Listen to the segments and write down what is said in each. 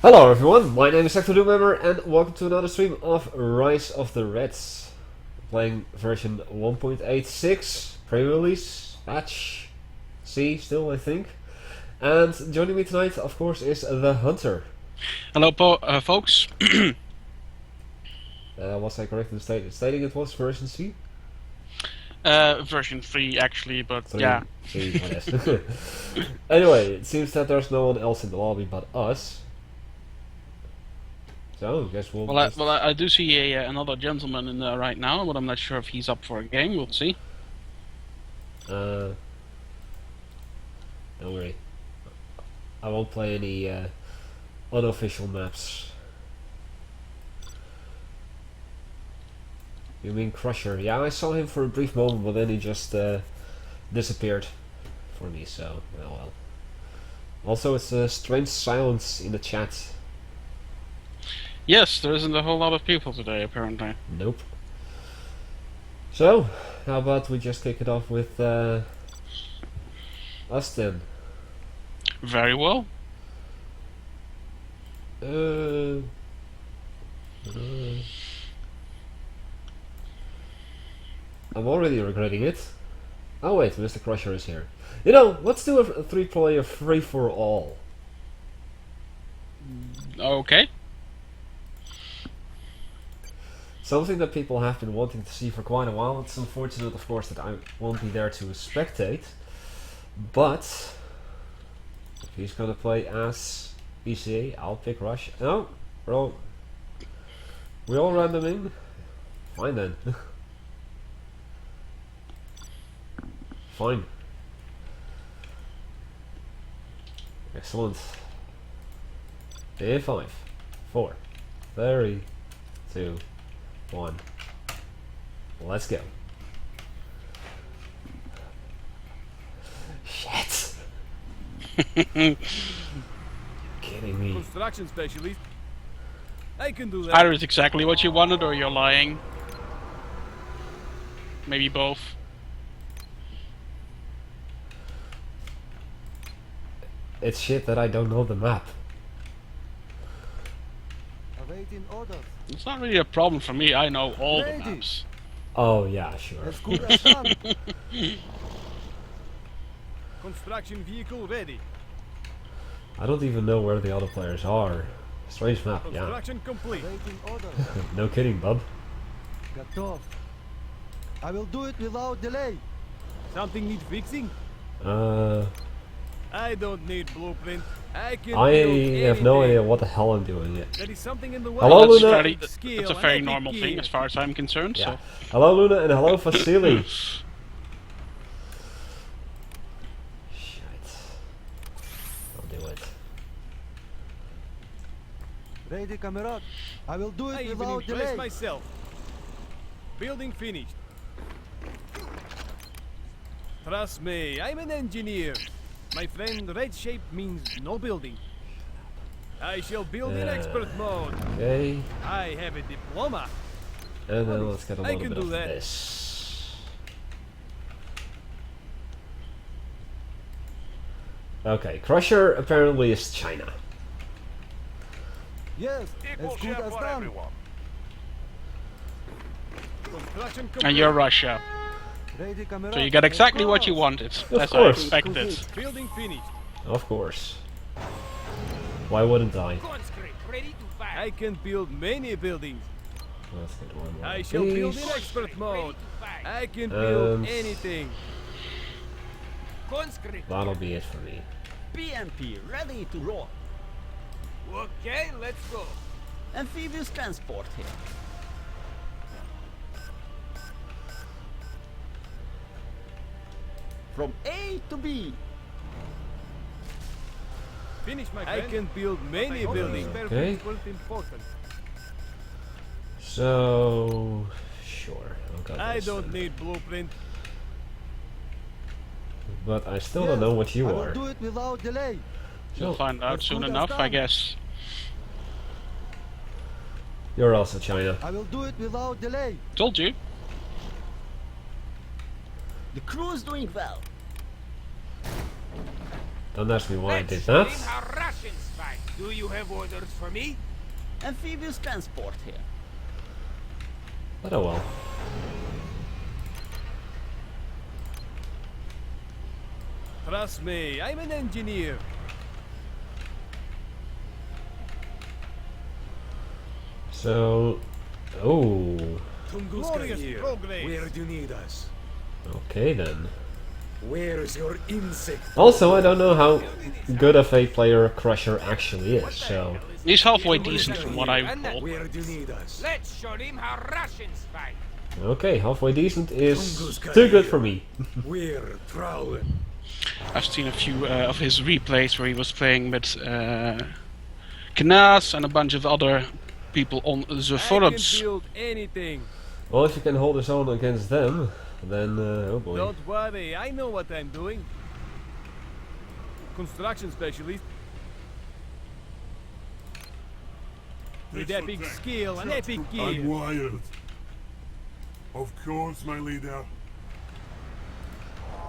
Hello everyone, my name is Hecthor Doomhammer and welcome to another stream of Rise of the Reds. Playing version 1.86, pre-release, patch C still I think. And joining me tonight of course is the Hunter. Hello folks. Was I correct in stating it was version C? Version 3 actually, but yeah. C, I guess. Anyway, it seems that there's no one else in the lobby but us. So, I guess we'll... I do see another gentleman in there right now, but I'm not sure if he's up for a game. We'll see. Don't worry. I won't play any unofficial maps. You mean Crusher? Yeah, I saw him for a brief moment, but then he just disappeared for me, so, well. Also, it's a strange silence in the chat. Yes, there isn't a whole lot of people today, apparently. Nope. So, how about we just kick it off with us then? Very well. I'm already regretting it. Oh wait, Mr. Crusher is here. You know, let's do a 3-player free-for-all. Okay. Something that people have been wanting to see for quite a while. It's unfortunate, of course, that I won't be there to spectate. But if he's gonna play as PCA, I'll pick Rush. No, bro. We all random in. Fine then. Fine. Excellent. In 5, 4, 3, 2, 1. Let's go. Shit. Kidding me. Construction specialist. I can do that. Either it's exactly what you wanted or you're lying. Maybe both. It's shit that I don't know the map. Awaiting orders. It's not really a problem for me. I know all the maps. Oh yeah, sure. As good as done. Construction vehicle ready. I don't even know where the other players are. Strange map, yeah. Construction complete. Awaiting orders. No kidding, bub. Готов. I will do it without delay. Something need fixing? I don't need blueprint. I can have no idea what the hell I'm doing yet. There is something in the way. Hello, That's, Luna. that's a very normal thing as far as I'm concerned. Yeah. So. Hello, Luna, and hello, Vasily. Shit. I'll do it. Ready, comrade. I will do it without delay. Myself. Building finished. Trust me, I'm an engineer. My friend, red shape means no building. I shall build in expert mode. Okay. I have a diploma. And then let's get a little can bit do of that. this. Okay, Crusher apparently is China. Yes, as good as done. And you're Russia. Ready, comrade. So you got exactly what you wanted, as I course. expected. Building finished. Of course. Why wouldn't I? I can build many buildings. Let's get one more. I of shall build these. in expert mode. I can build And- anything. That'll be it for me. BMP ready to roll. Okay, let's go. Amphibious transport here. From A to B. Finish my friend. I can build many buildings. Okay. So, sure. I'll go I this don't then. need blueprint. But I still don't know what you I are. will do it without delay. You'll find out as soon good as enough, I done. guess. You're also China. I will do it without delay. Told you. The crew is doing well. Don't ask me why I did that. Our Russians fight. Do you have orders for me? Amphibious transport here. But oh well. Trust me, I'm an engineer. So, oh, Glorious progress. Where do you need us? okay then. Where is your insect? Also, I don't know how good of a player Crusher actually is, so... He's halfway decent from what I recall. Where do you need us? Let's show him how Russians fight. Okay, halfway decent is too good for me. We're prowling. I've seen a few of his replays where he was playing with Knas and a bunch of other people on the I can forums. build anything. Well, if you can hold his own against them, then, oh boy. Don't worry, I know what I'm doing. Construction specialist. With epic skill and epic I'm gear. wired. Of course, my leader.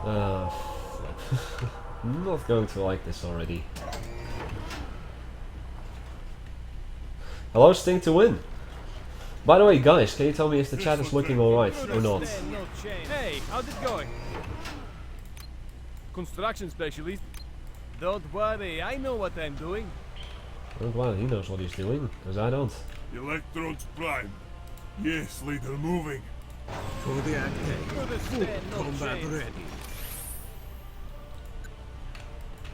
I'm not going to like this already. Allow Sting to win. By the way, guys, can you tell me if the chat is looking alright or not? Stand no chance. Hey, how's it going? Construction specialist. Don't worry, I know what I'm doing. I'm glad he knows what he's doing, because I don't. Electrons prime. Yes, leader, moving. For the attack. Stand no Combat chance. ready.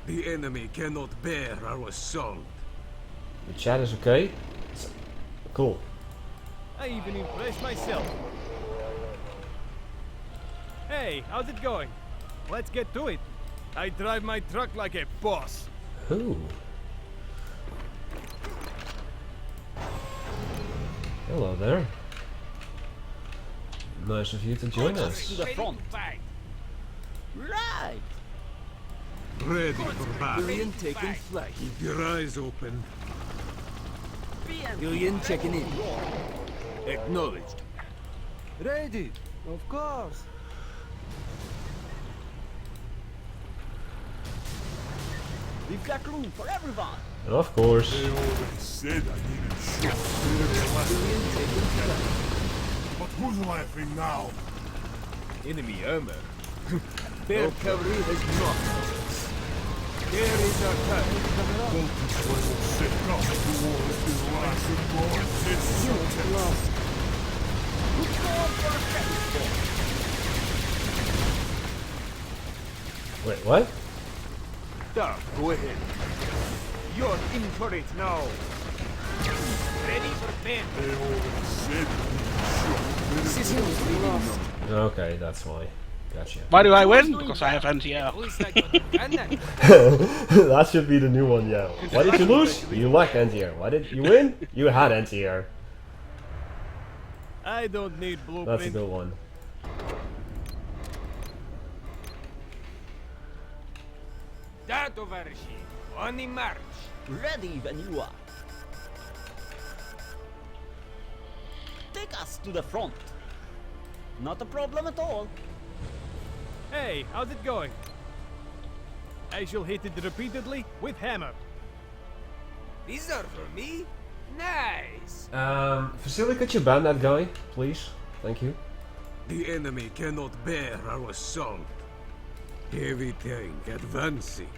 The enemy cannot bear our assault. The chat is okay? Cool. I even impressed myself. Hey, how's it going? Let's get to it. I drive my truck like a boss. Ooh. Hello there. Nice of you to join To us. the front. Right. Ready for battle. Billion taking flight. Keep your eyes open. BMP. Billion checking in. Acknowledged. Ready. Of course. We've got room for everyone. Of course. They always said I needed shit. But who's laughing now? Enemy armor. Their cavalry has not. There is our turn. Wasn't sick enough to war his last and more intense. Who's going for a transport? Wait, what? Doug, go ahead. You're in for it now. Ready for bed. They always said I needed shit. Okay, that's why. Gotcha. Why do I win? Because I have NTR. That should be the new one, yeah. Why did you lose? You lack NTR. Why did you win? You had NTR. I don't need That's a blueprint. good one. That tovarищи. On the march. Ready when you are. Take us to the front. Not a problem at all. Hey, how's it going? I shall hit it repeatedly with hammer. These are for me? Nice! Vasily, could you ban that guy, please? Thank you. The enemy cannot bear our assault. Heavy tank advancing.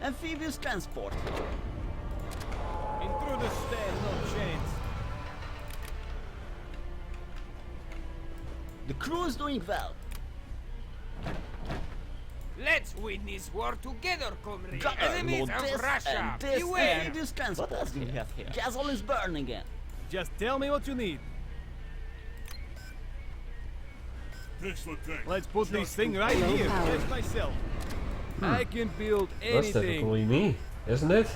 Amphibious transport. Intruders stand no chance. The crew is doing well. Let's win this war together, comrades. Load this and this Beware. amphibious transport. What else do we have here? Gasol is burning again. Just tell me what you need. Tesla tank. Let's put this thing right here. Test myself. I can build That's anything. typically me, isn't it?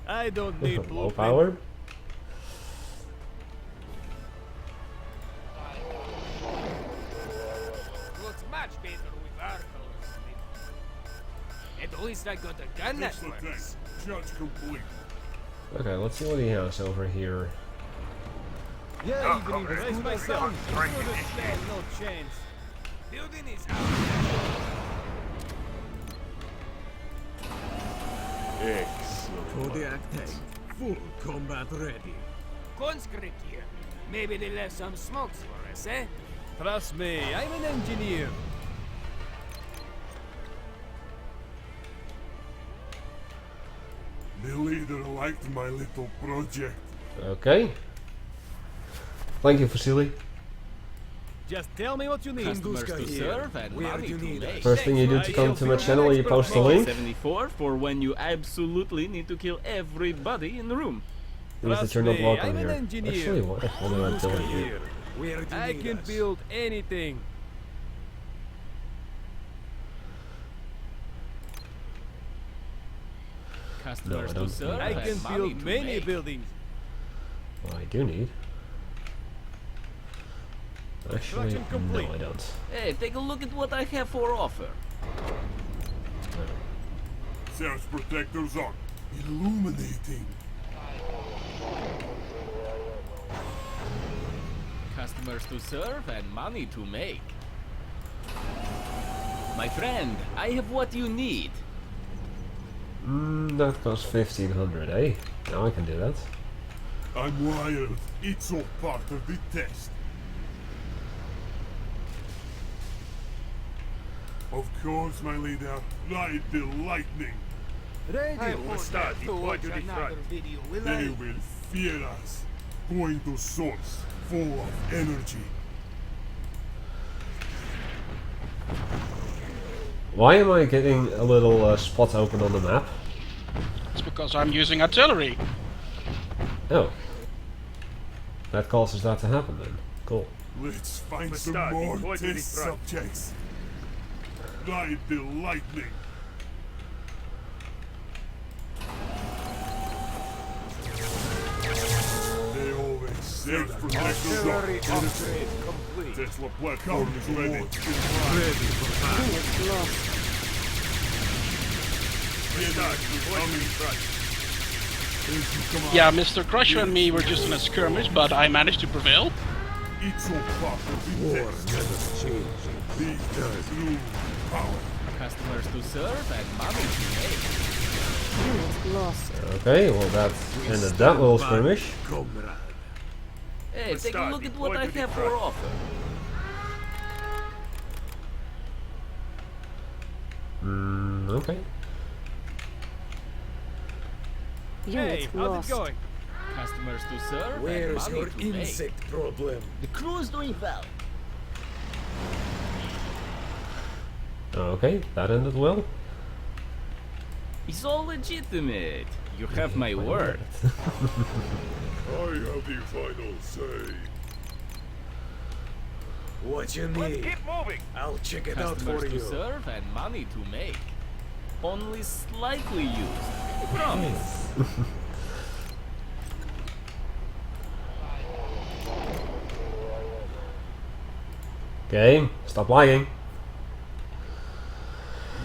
I don't need Low blueprint. power. Looks much better with our colors. At least I got a gun that Tesla tank. works. Charge complete. Okay, let's see what he has over here. Yeah, even impress myself. Intruders stand no chance. Building is out. Excellent. For the Actain. Full combat ready. Conscript here. Maybe they left some smokes for us, eh? Trust me, I'm an engineer. The leader liked my little project. Okay. Thank you, Vasily. Just tell me what you need. Customers to serve and Where money do you to need make. First thing you do to come to my channel, you post a link. 74 for when you absolutely need to kill everybody in the room. Means that Trust you're not me, welcome I'm an here. engineer. Actually, what am I doing here? Where do you I need can us? build anything. Customers I to don't serve need I and can money build to many make. buildings. Well, I do need. Actually, Construction complete. no, I don't. Hey, take a look at what I have for offer. Surge protectors on. Illuminating. Customers to serve and money to make. My friend, I have what you need. That costs 1500, eh? Now I can do that. I'm wired. It's all part of the test. Of course, my leader. Ride the lightning. Ready will start before you another video, will They I? will fear us. Going to source, full of energy. Why am I getting a little spot open on the map? It's because I'm using artillery. Oh. That causes that to happen then. Cool. Let's find some more test subjects. Ride the lightning. They always say that protectors Artillery are upgrade complete. Tesla platform is ready. Ready for battle. Yeah, Mr. Crusher and me were just in a skirmish, but I managed to prevail. It's all part of the War test. never changes. These guys rule power. Customers to serve and money to make. Unit lost. Okay, well that ended that little skirmish. Comrade. Hey, take a look at what I have for offer. Okay. Hey, Unit how's lost. it going? Customers to serve Where and is money your to make. insect problem? The crew is doing well. Okay, that ended well. It's all legitimate. You have my word. I have the final say. What you need? moving. I'll check it out Customers for to you. serve and money to make. Only slightly used. I promise. Game, stop lying.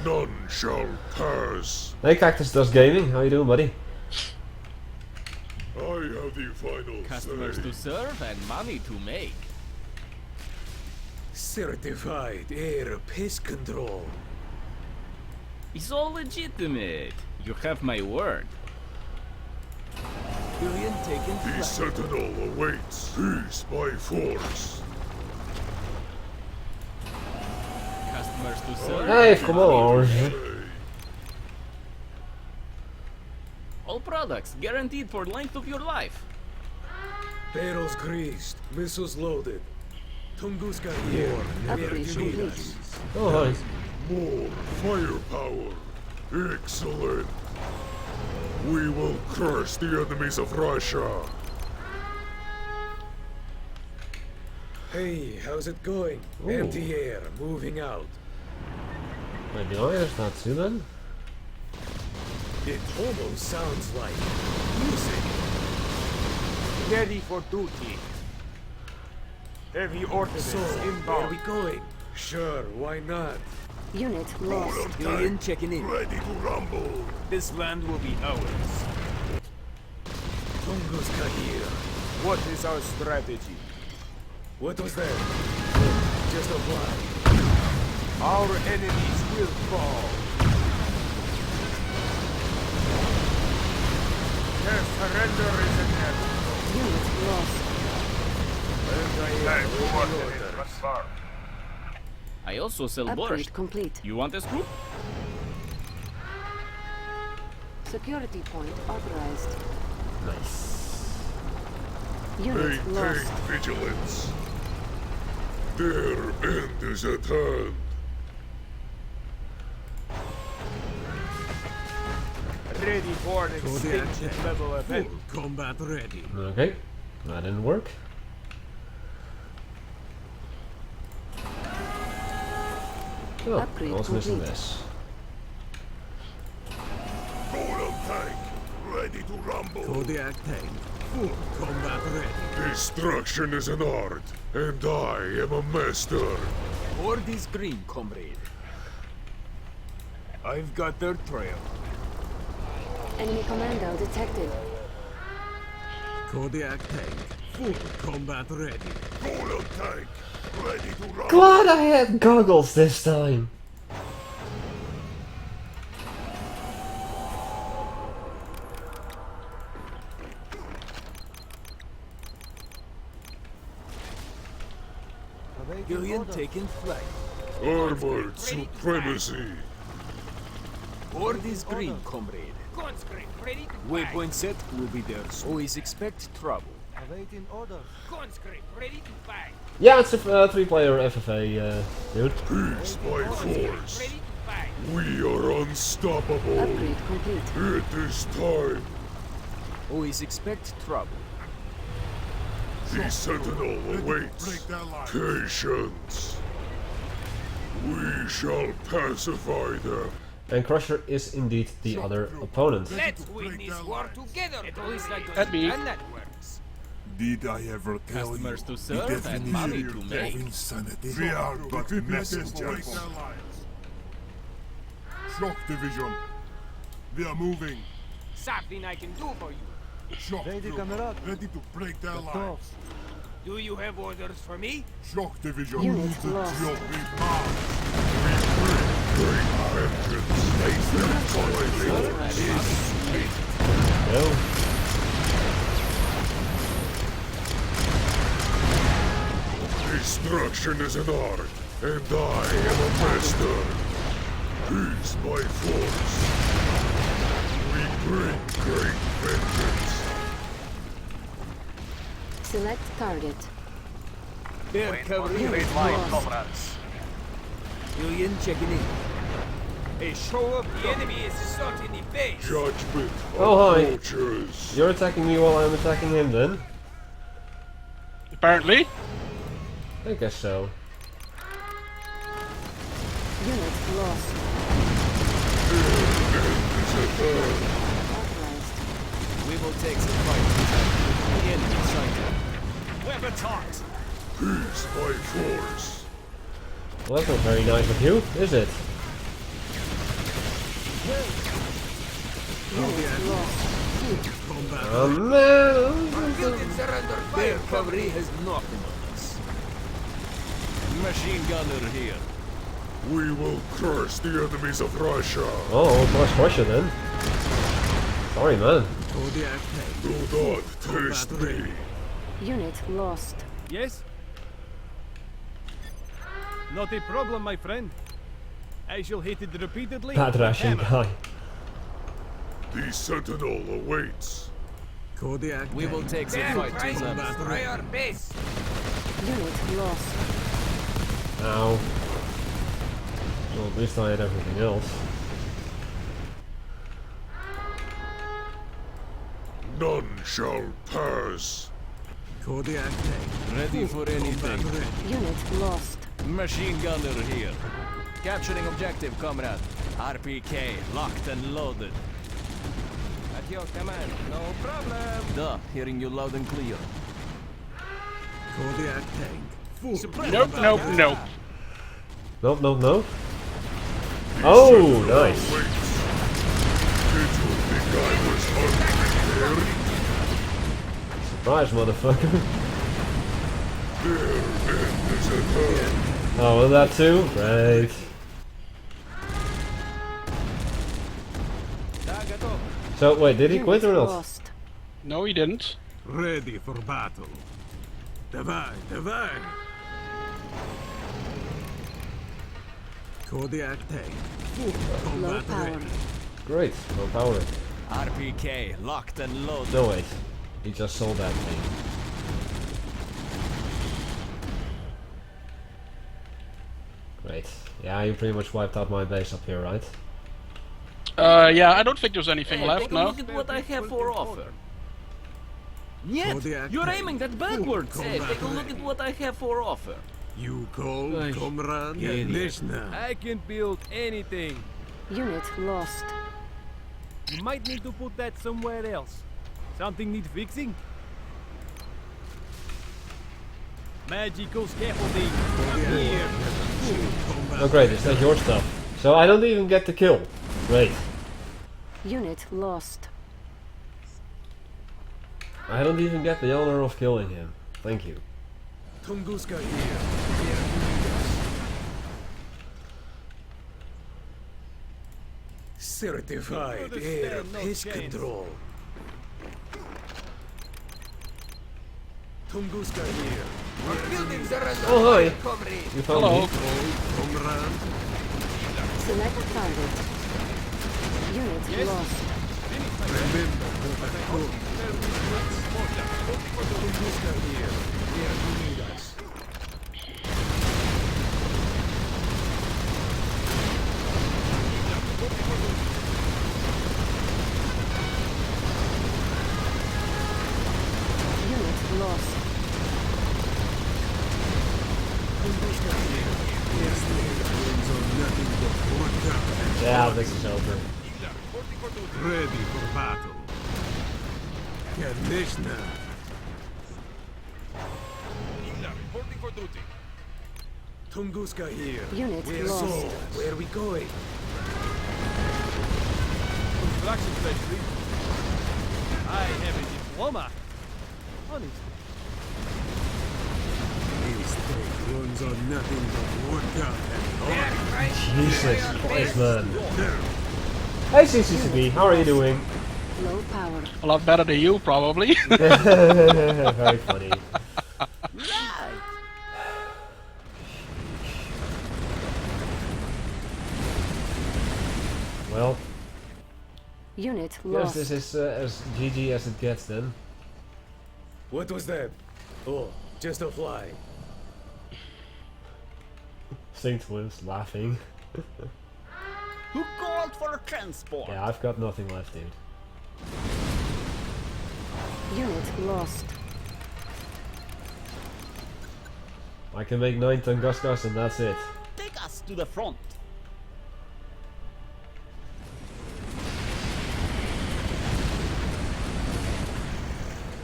None shall pass. Hey Cactus Does Gaming, how you doing, buddy? I have the final Customers say. to serve and money to make. Certified air pest control. It's all legitimate. You have my word. Billion taken The flight. sentinel awaits. Peace by force. Customers to serve. Hey, and come money on. to make. Say. All products guaranteed for length of your life. Barrels greased, missiles loaded. Tunguska here. Where do Upgrade you need complete. us? Oh, hi. More firepower. Excellent. We will crush the enemies of Russia. Hey, how's it going? Ooh. Empty air, moving out. Maybe I have that too then? It almost sounds like music. Ready for duty. Heavy ordnance So, where inbound. we going? Sure, why not? Unit lost. Billion checking in. Ready to rumble. This land will be ours. Tunguska here. What is our strategy? What was that? Just a fly. Our enemies will fall. Surrender is inevitable. Unit lost. Tank coordinates confirmed. I also sell borscht. Upgrade complete. You want a scoop? Security point authorized. Nice. Unit lost. Maintain vigilance. Their end is at hand. Ready for an extinction level event. Full combat ready. Okay, that didn't work. Oh, Upgrade I was missing complete. this. Golem tank, ready to rumble. Kodiak tank. Full combat ready. Destruction is an art, and I am a master. Horde is green, comrade. I've got their trail. Enemy commando detected. Kodiak tank. Full combat ready. Golem tank, ready to rumble. Glad I had goggles this time. Billion taking flight. Armored supremacy. Horde is green, comrade. Conscript, ready to Waypoint set will be there. Always expect trouble. Awaiting orders. Conscript, ready to fight. Yeah, it's a 3-player FFA, dude. Peace by Conscript, force. ready to fight. We are unstoppable. Upgrade complete. It is time. Always expect trouble. The Sentinel awaits. Patience. We shall pacify them. And Crusher is indeed the other opponent. Let's win this war together. At least I That'd be- and that works. Did I ever tell Customers you to serve the and money definition to make. of insanity? We are but messengers. Shock division. We are moving. Something I can do for you. Shock group, ready to break their lines. Do you have orders for me? Shock division. Unit The lost. job we march. We bring great vengeance. Well, Destruction is an art, and I am a master. Peace by force. We bring great vengeance. Select target. Their cavalry Unit lost. Billion checking in. A show of The enemy is assaulting the base. Judgment Oh, hi. approaches. you're attacking me while I'm attacking him then? Apparently. I guess so. Unit lost. Authorized. We will take the fight. The enemy sighted. Weapon taut. Peace by force. Well, that's not very nice of you, is it? Unit lost. Oh man! Buildings are under Their fire. cavalry has nothing on us. Machine gunner here. We will curse the enemies of Russia. Oh, plus Russia then. Sorry, man. Kodiak tank. Do not taste me. Unit lost. Yes? Not a problem, my friend. I shall hit it repeatedly. Bad with Russian hammer. guy. The Sentinel awaits. Kodiak We will tank. take the They're fight trying to to them. destroy our base. Unit lost. Ow. Well, at least I had everything else. None shall pass. Kodiak tank. Ready for Combat anything. ready. Unit lost. Machine gunner here. Capturing objective, comrade. RPK, locked and loaded. At your command, no problem. Duh, hearing you loud and clear. Kodiak tank. Full Nope, nope, nope. Nope, nope, nope. Oh, nice. Awaits. Did you think I was unprepared? Surprise, motherfucker. Their end is at hand. Oh, was that too? Right. So, wait, did he quit or Unit not? lost. No, he didn't. Ready for battle. Давай, давай! Kodiak tank. Full Low combat power. ready. Great, no power. RPK locked and loaded. No wait, he just sold that thing. Great. Yeah, you pretty much wiped out my base up here, right? Yeah, I don't think there's anything left, Take a no. look at what I have for offer. Нет, Kodiak you're tank. aiming that backwards. Full Hey, combat take a look at ready. what I have for offer. You call, Ay, comrade? Конечно. I can build anything. Unit lost. You might need to put that somewhere else. Something need fixing? Magical scaffolding. Come here. Full combat Oh great, is that your stuff? So I don't even get the kill. Great. Unit lost. I don't even get the honor of killing him. Thank you. Tunguska here. Certified air Understand, no pitch chance. control. Tunguska here. Our buildings are under Oh, hi. fire, comrade. You found Hello. me? Comrade. Select target. Unit lost. Remember protocol. Tunguska here. Where you need us. Unit lost. Tunguska here. Yes, the ruins are nothing but water and Yeah, this is over. ready for battle. Конечно. Tunguska here. Unit We're lost. so. Where are we going? Construction specialist. I have a diploma. Honestly. These things runs on nothing but water and oil. They're trying to Jesus destroy our Christ, base. man. Hey CCCB, how are you doing? Low power. A lot better than you, probably. Very funny. Well, Unit guess lost. this is as GG as it gets then. What was that? Oh, just a fly. Sing Twins laughing. Who called for transport? Yeah, I've got nothing left, dude. Unit lost. I can make 9 Tunguska and that's it. Take us to the front.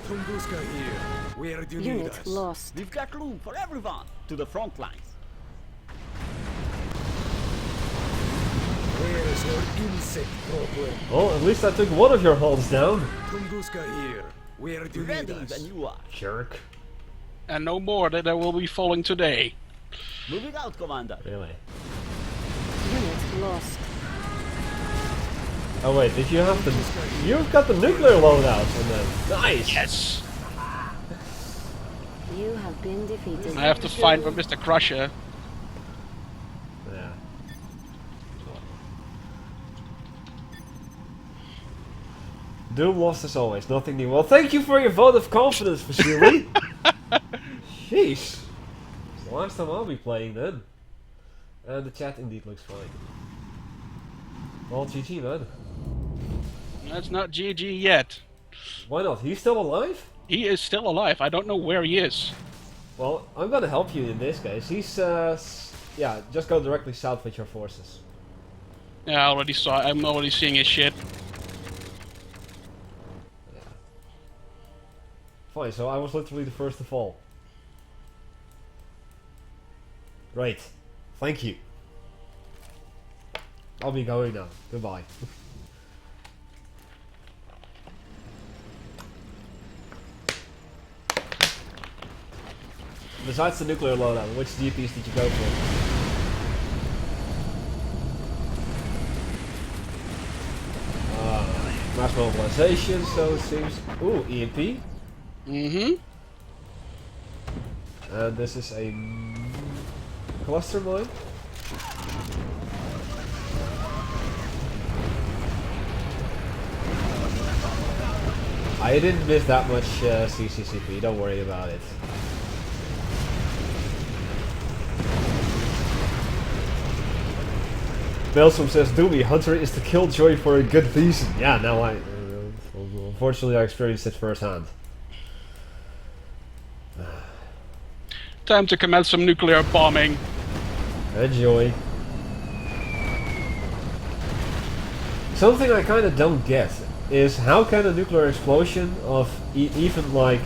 Tunguska here. Where do you need Unit us? lost. We've got room for everyone. To the front lines. Where's your insect problem? Oh, at least I took one of your hulls down. Tunguska here. Where do you need Ready us? when you are. Jerk. And no more that I will be falling today. Moving out, Commander. Really? Unit lost. Oh wait, did you have the... You've got the nuclear loadout and then... Nice! Yes! You have been defeated. I have to fight with Mr. Crusher. Yeah. Doom lost as always, nothing new. Well, thank you for your vote of confidence, Vasily. Jeez. It's the last time I'll be playing then. And the chat indeed looks fine. Well, GG, man. That's not GG yet. Why not? He's still alive? He is still alive. I don't know where he is. Well, I'm gonna help you in this case. He's, yeah, just go directly south with your forces. Yeah, I already saw. I'm already seeing his shit. Fine, so I was literally the first to fall. Great. Thank you. I'll be going now. Goodbye. Besides the nuclear loadout, which GPs did you go for? mass mobilization, so it seems... Ooh, EMP. Mm-hmm. And this is a cluster mine. I didn't miss that much CCCP, don't worry about it. Maelstrom says, Doomy, Hunter is the killjoy for a good reason. Yeah, now unfortunately I experienced it firsthand. Time to commence some nuclear bombing. Enjoy. Something I kind of don't get is how can a nuclear explosion of even like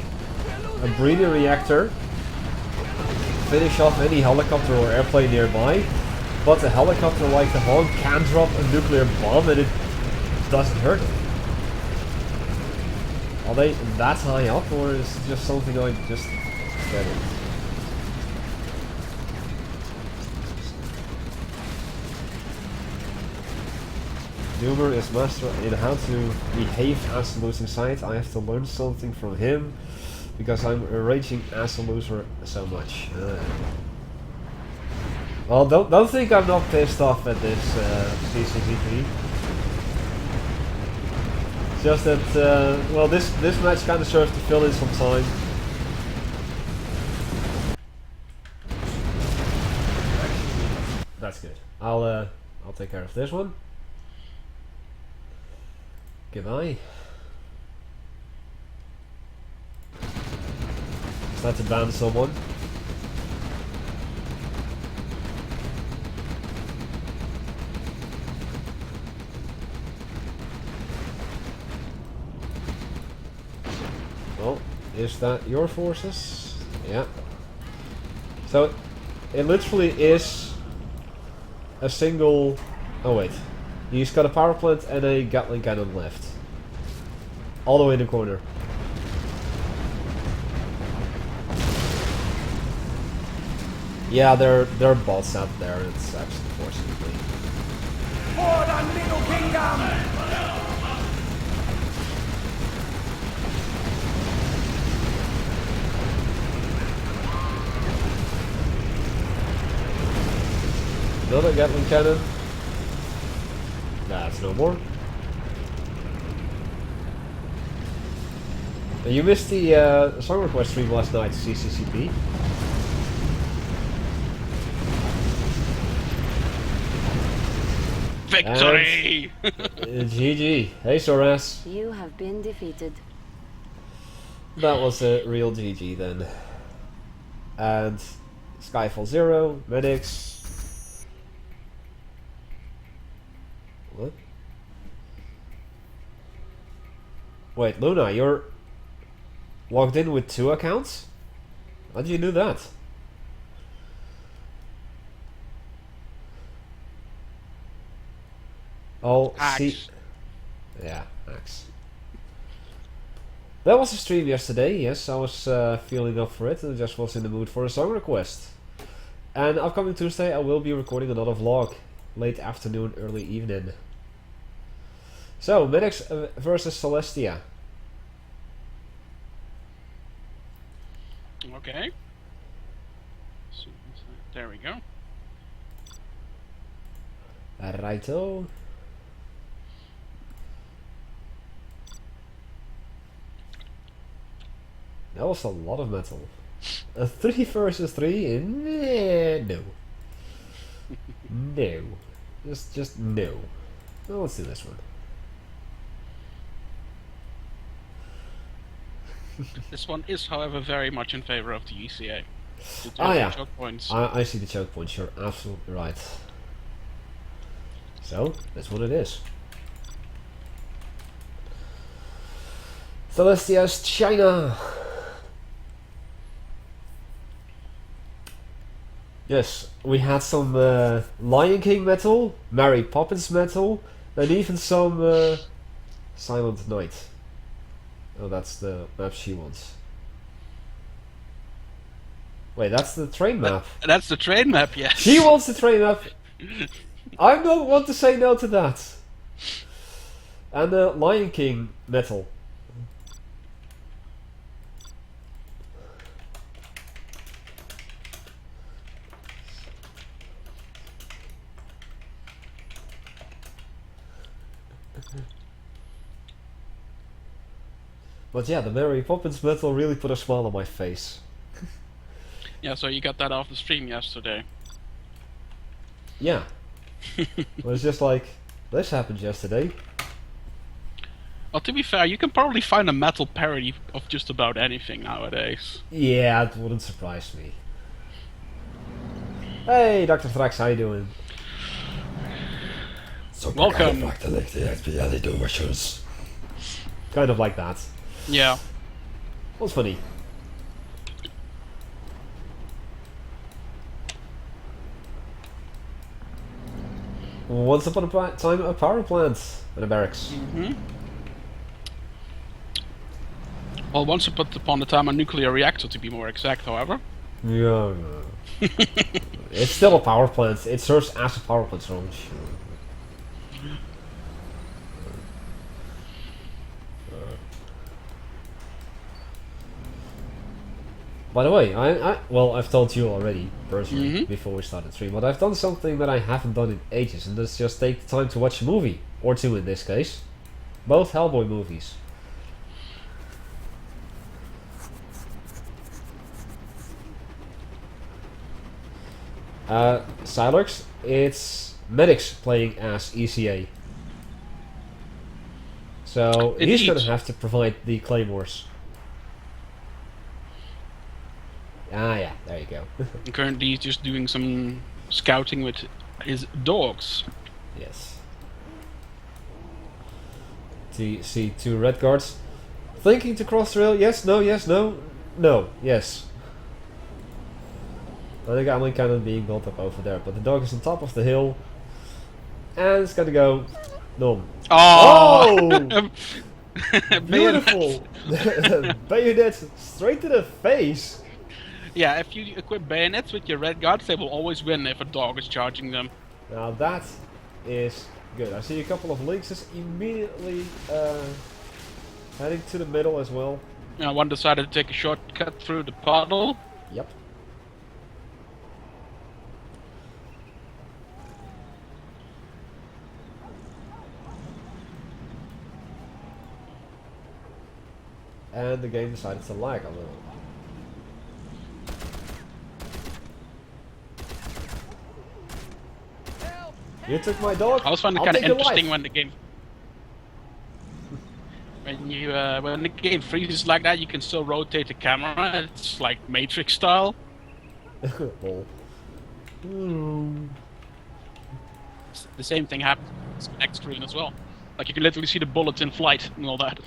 a breeder reactor finish off any helicopter or airplane nearby, but a helicopter like the Hawk can drop a nuclear bomb and it doesn't hurt them. Are they that high up, or is it just something I just get it? Doomer is master in how to behave as a losing side. I have to learn something from him because I'm a raging as a loser so much. Well, don't think I'm not pissed off at this CCCP. It's just that well, this match kind of serves to fill in some time. That's good. I'll take care of this one. Goodbye. Is that to ban someone? Well, is that your forces? Yeah. So, it literally is a single... Oh wait. He's got a power plant and a Gatling cannon left. All the way in the corner. Yeah, there are bots out there, it's actually unfortunately. For the Middle Kingdom! Another Gatling cannon. That's no more. You missed the song request stream last night, CCCP. Victory! GG. Hey Soras. You have been defeated. That was a real GG then. And Skyfall 0, medics. What? Wait, Luna, you're logged in with 2 accounts? How did you do that? Oh, see. Yeah, Axe. That was a stream yesterday, yes, I was feeling up for it and just was in the mood for a song request. And upcoming Tuesday I will be recording another vlog. Late afternoon, early evening. So, medics versus Celestia. Okay. So, there we go. Righto. That was a lot of metal. A 3 versus 3? No. No. Just no. Well, let's do this one. This one is, however, very much in favor of the ECA. Ah, yeah. Choke points. I see the choke points, you're absolutely right. So, that's what it is. Celestia's China! Yes, we had some Lion King metal, Mary Poppins metal, and even some Silent Night. Oh, that's the map she wants. Wait, that's the train map. That's the train map, yes. She wants the train map. I don't want to say no to that. And the Lion King metal. But yeah, the Mary Poppins metal really put a smile on my face. Yeah, so you got that off the stream yesterday. Yeah. It was just like, this happened yesterday. Well, to be fair, you can probably find a metal parody of just about anything nowadays. Yeah, it wouldn't surprise me. Hey, Dr. Thrax, how you doing? Welcome. Kind of like that. Yeah. Was funny. Once upon a time, a power plant and a barracks. Well, once upon a time, a nuclear reactor, to be more exact, however. Yeah. It's still a power plant. It serves as a power plant, so by the way, well, I've told you already, personally, before we started stream, but I've done something that I haven't done in ages, and that's just take the time to watch a movie, or two in this case. Both Hellboy movies. Silurx, it's Medics playing as ECA. So, he's Indeed. gonna have to provide the claymores. Ah, yeah, there you go. And currently, he's just doing some scouting with his dogs. Yes. See two red guards. Thinking to cross the rail, yes, no, no, yes. And the Gatling cannon being built up over there, but the dog is on top of the hill. And it's gonna go... No. Oh! Beautiful! Bayonet straight to the face! Yeah, if you equip bayonets with your red guards, they will always win if a dog is charging them. Now that is good. I see a couple of lynxes immediately heading to the middle as well. Yeah, one decided to take a shortcut through the puddle. Yep. And the game decided to lag a little. You took my dog. I was finding it I'll kind of take your interesting life. when the game... when the game freezes like that, you can still rotate the camera. It's like Matrix style. Lol. The same thing happens on the next screen as well. Like you can literally see the bullets in flight and all that.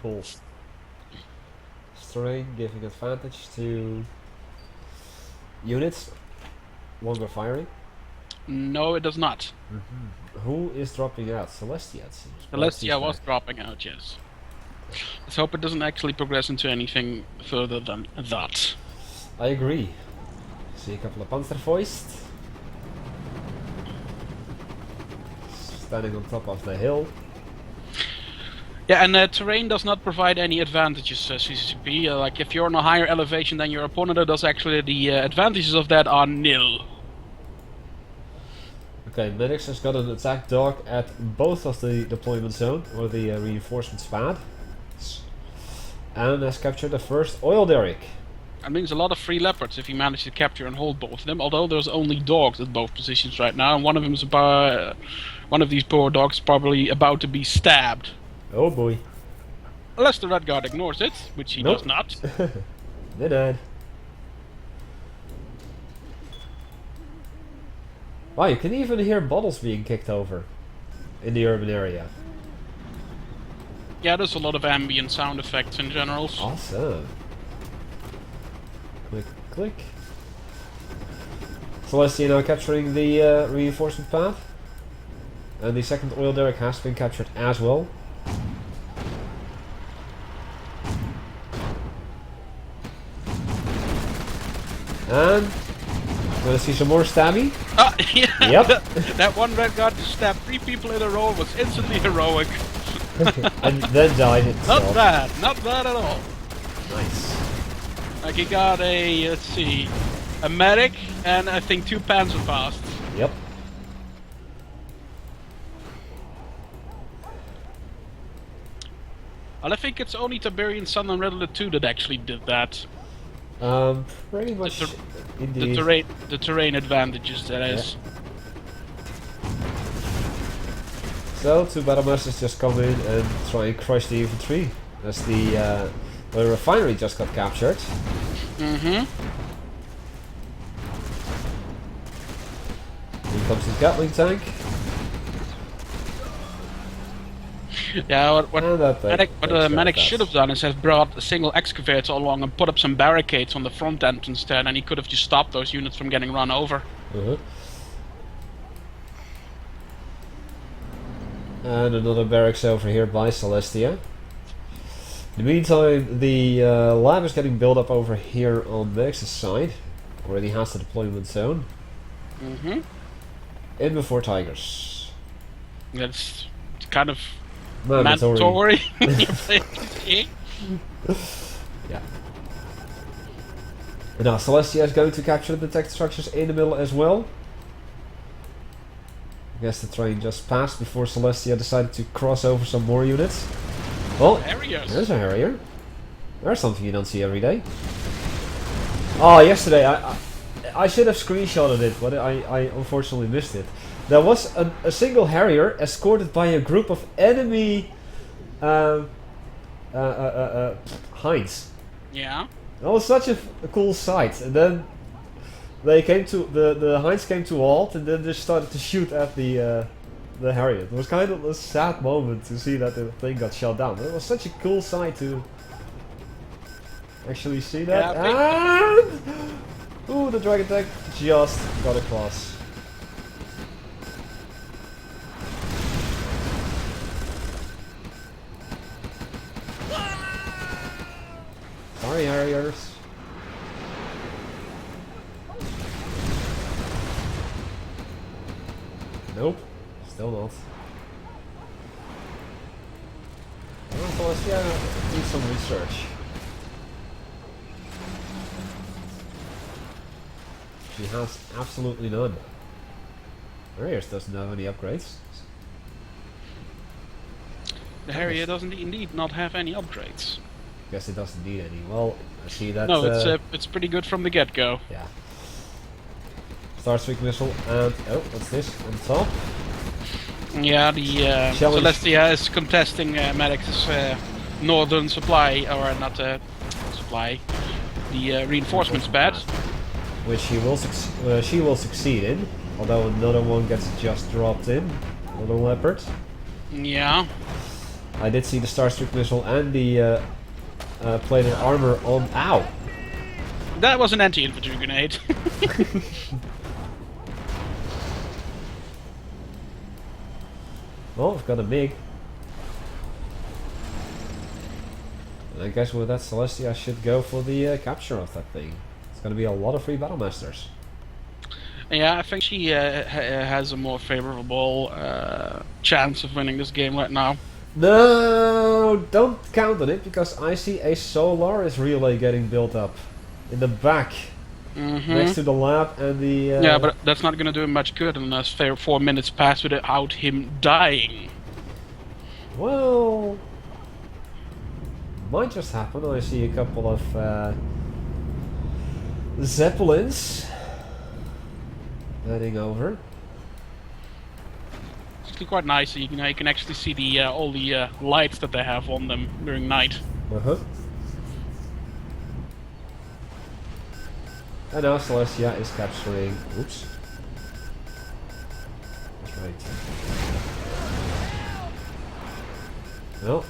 Cool. Terrain giving advantage to units. Longer firing. No, it does not. Who is dropping out? Celestia, it seems. Celestia was dropping out, yes. Let's hope it doesn't actually progress into anything further than that. I agree. See a couple of Panzerfäust. Standing on top of the hill. Yeah, and terrain does not provide any advantages, CCP. Like, if you're on a higher elevation than your opponent, it does actually the advantages of that are nil. Okay, Medics has got an attack dog at both of the deployment zone, or the reinforcement pad. And has captured the first oil derrick. That means a lot of free leopards if you manage to capture and hold both of them, although there's only dogs at both positions right now, and one of them is about... one of these poor dogs is probably about to be stabbed. Oh boy. Unless the red guard ignores it, which he does not. Dead. Wow, you can even hear bottles being kicked over in the urban area. Yeah, there's a lot of ambient sound effects in general. Awesome. Click. Celestia now capturing the reinforcement pad. And the second oil derrick has been captured as well. And Wanna see some more stabby? Yeah. Yep. That one red guard to stab 3 people in a row was instantly heroic. And then died itself. Not bad at all. Nice. Like he got a, let's see, a medic and I think 2 Panzerfaust. Yep. Well, I think it's only Tiberian Sun and Red Alert 2 that actually did that. Pretty much. Indeed. The terrain advantages, that is. So, 2 Battlemasters just come in and try and crush the infantry. As the refinery just got captured. Mm-hmm. Here comes the Gatling tank. Yeah, what the medic fast. should have done is have brought a single excavator along and put up some barricades on the front entrance there, and then he could have just stopped those units from getting run over. And another barracks over here by Celestia. In the meantime, the lab is getting built up over here on Max's side. Already has the deployment zone. Mm-hmm. In before Tigers. That's kind of mandatory. Yeah. And now Celestia is going to capture the tech structures in the middle as well. I guess the train just passed before Celestia decided to cross over some more units. Well, there's a Harrier. There's something you don't see every day. Oh, yesterday I should have screenshotted it, but I unfortunately missed it. There was a single Harrier escorted by a group of enemy Hinds. Yeah. That was such a cool sight. And then they came to the Hinds came to halt, and then they started to shoot at the Harrier. It was kind of a sad moment to see that the thing got shot down. It was such a cool sight to actually see that. Yeah, And ooh, the dragon tank just got across. Sorry, Harriers. Nope, still not. Well, Celestia needs some research. She has absolutely none. Harriers doesn't have any upgrades. The Harrier doesn't indeed not have any upgrades. Guess it doesn't need any. Well, I see that. No, it's pretty good from the get-go. Yeah. Starstreak missile and oh, what's this on top? Yeah, the Celestia is contesting Maddox's northern supply, or not supply, the reinforcements pad. Which she will succeed in, although another one gets just dropped in. Another Leopard. Yeah. I did see the Starstreak missile and the plated armor on. Ow! That was an anti-infantry grenade. Well, I've got a MiG. And I guess with that Celestia I should go for the capture of that thing. It's gonna be a lot of free Battlemasters. Yeah, I think she has a more favorable chance of winning this game right now. No, don't count on it, because I see a Solaris relay getting built up in the back. Next to the lab and the... yeah, but that's not going to do him much good unless 4 minutes pass without him dying. Well... might just happen. I see a couple of Zeppelins heading over. It's actually quite nice. You can actually see the all the lights that they have on them during night. And now Celestia is capturing... Oops. That's right. No.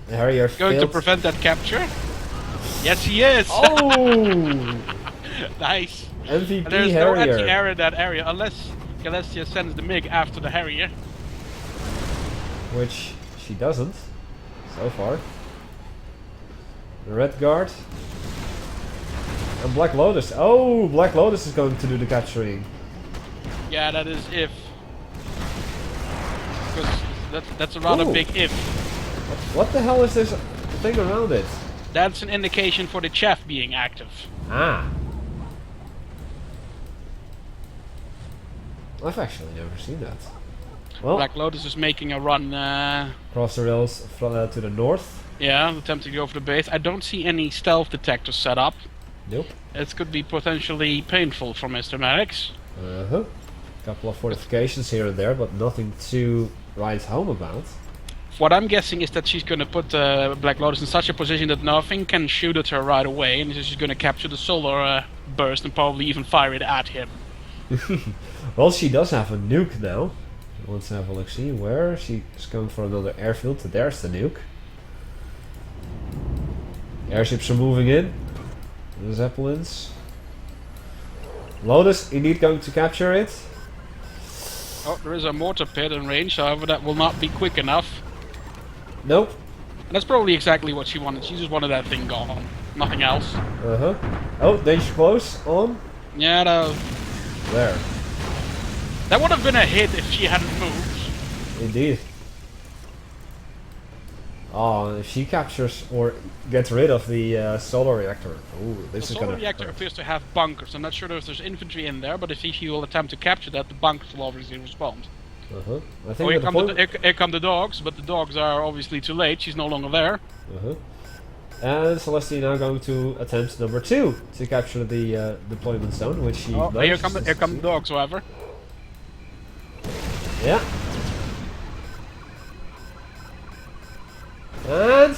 The Harrier Going to prevent that capture? Yes, he is! Oh! Nice. MVP and there's Harrier. no anti-air in that area unless Celestia sends the MiG after the Harrier. Which she doesn't, so far. The Red Guard. And Black Lotus. Oh, Black Lotus is going to do the capturing. Yeah, that is if. Because that's a rather Ooh. big if. What the hell is this thing around it? That's an indication for the chef being active. Ah. I've actually never seen that. Well, Black Lotus is making a run. cross the rails to the north. Yeah, attempting to go for the base. I don't see any stealth detectors set up. Nope. It could be potentially painful for Mr. Maddox. Uh-huh. Couple of fortifications here and there, but nothing to write home about. What I'm guessing is that she's going to put Black Lotus in such a position that nothing can shoot at her right away, and she's going to capture the solar burst and probably even fire it at him. Well, she does have a nuke now. Let's have a look. See where she's going for another airfield. There's the nuke. Airships are moving in. The Zeppelins. Lotus, indeed going to capture it. Oh, there is a mortar pit in range, however that will not be quick enough. Nope. And that's probably exactly what she wanted. She just wanted that thing gone. Nothing else. Uh-huh. Oh, danger close. On. Yeah, There. that would have been a hit if she hadn't moved. Indeed. Oh, if she captures or gets rid of the solar reactor. Ooh, this The is solar gonna reactor hurt. appears to have bunkers. I'm not sure if there's infantry in there, but if he will attempt to capture that, the bunkers will obviously respond. Uh-huh. I Oh, think here that come, here come the dogs, but the dogs are obviously too late. She's no longer there. Uh-huh. And Celestia now going to attempt number 2 to capture the deployment zone, which she Oh, here come manages the to dogs, however. see. Yeah. And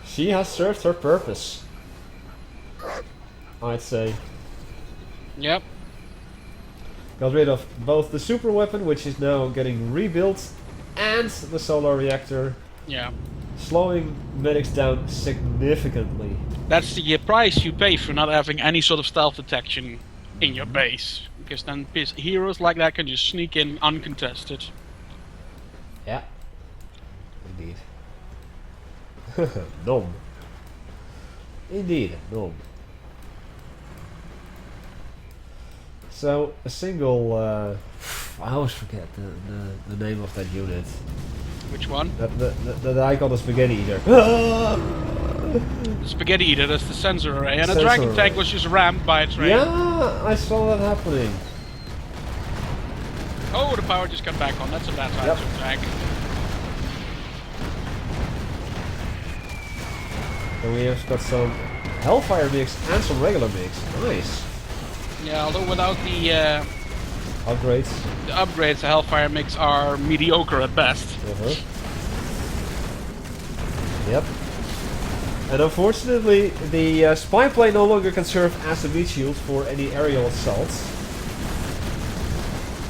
she has served her purpose, I'd say. Yep. Got rid of both the super weapon, which is now getting rebuilt, and the solar reactor, Yeah. slowing medics down significantly. That's the price you pay for not having any sort of stealth detection in your base. Because then heroes like that can just sneak in uncontested. Yeah. Indeed. Nom. Indeed, nom. So, a single... I always forget the name of that unit. Which one? That I call the spaghetti eater. The spaghetti eater, that's the sensor array. And a Sensor dragon array. tank was just rammed by a train. Yeah, I saw that happening. Oh, the power just got back on. That's a bad time Yep. to attack. And we have got some Hellfire mix and some regular mix. Nice. Yeah, although without the Upgrades. upgrades, the Hellfire mix are mediocre at best. Uh-huh. Yep. And unfortunately, the spy plane no longer can serve as a meat shield for any aerial assaults.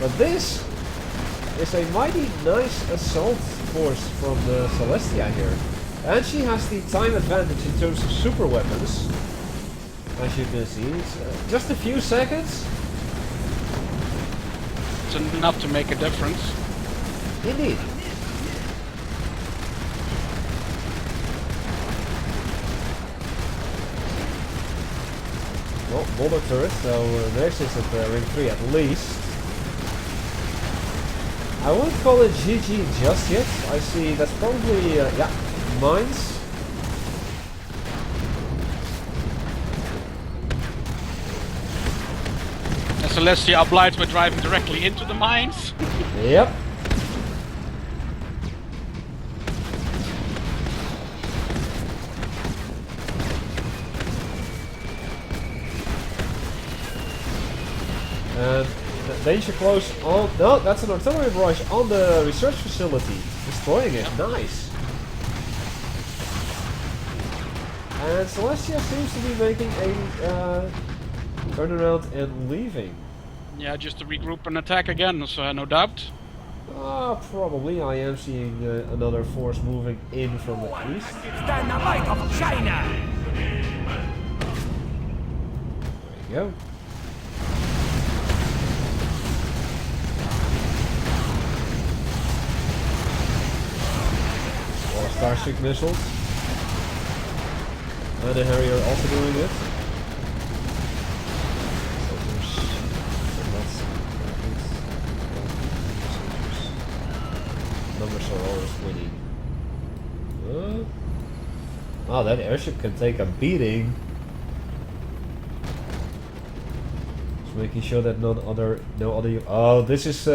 But this is a mighty nice assault force from the Celestia here. And she has the time advantage in terms of super weapons. As you can see, it's just a few seconds. It's enough to make a difference. Indeed. Well, boulder turret, so next is at ring 3 at least. I wouldn't call it GG just yet. I see that's probably, yeah, mines. And Celestia obliged by driving directly into the mines. Yep. And danger close on... No, that's an artillery barrage on the research facility. Destroying it. Nice. And Celestia seems to be making a turnaround and leaving. Yeah, just to regroup and attack again, so no doubt. Probably. I am seeing another force moving in from the east. Stand the light of China! There you go. More Starship missiles. And the Harrier also doing it. Numbers are always winning. Oh, that airship can take a beating. Just making sure that no other. Oh, this is.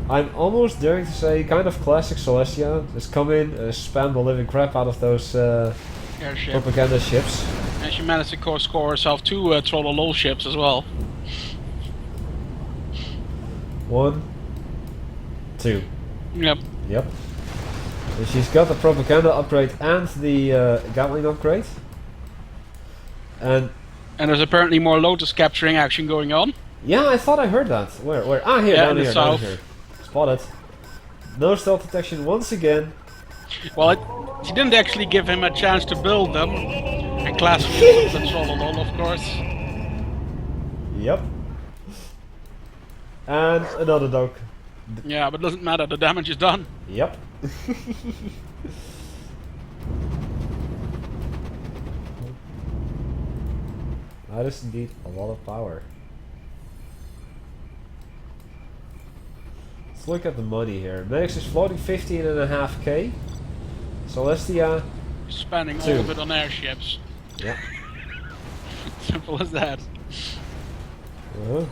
I'm almost daring to say kind of classic Celestia. Just come in, spam the living crap out of those Airship. propaganda ships. And she managed to score herself 2 Trollolol ships as well. 1, 2. Yep. Yep. And she's got the propaganda upgrade and the Gatling upgrade. And there's apparently more Lotus capturing action going on. yeah, I thought I heard that. Where? Ah, here, Yeah, down in the here, down south. here. Spotted. No stealth detection once again. Well, she didn't actually give him a chance to build them. And classically, the Trollolol, of course. Yep. And another dog. Yeah, but it doesn't matter, the damage is done. Yep. That is indeed a lot of power. Let's look at the money here. Medics is floating 15.5k. Celestia. Spending 2. all of it on airships. Yeah. Simple as that. The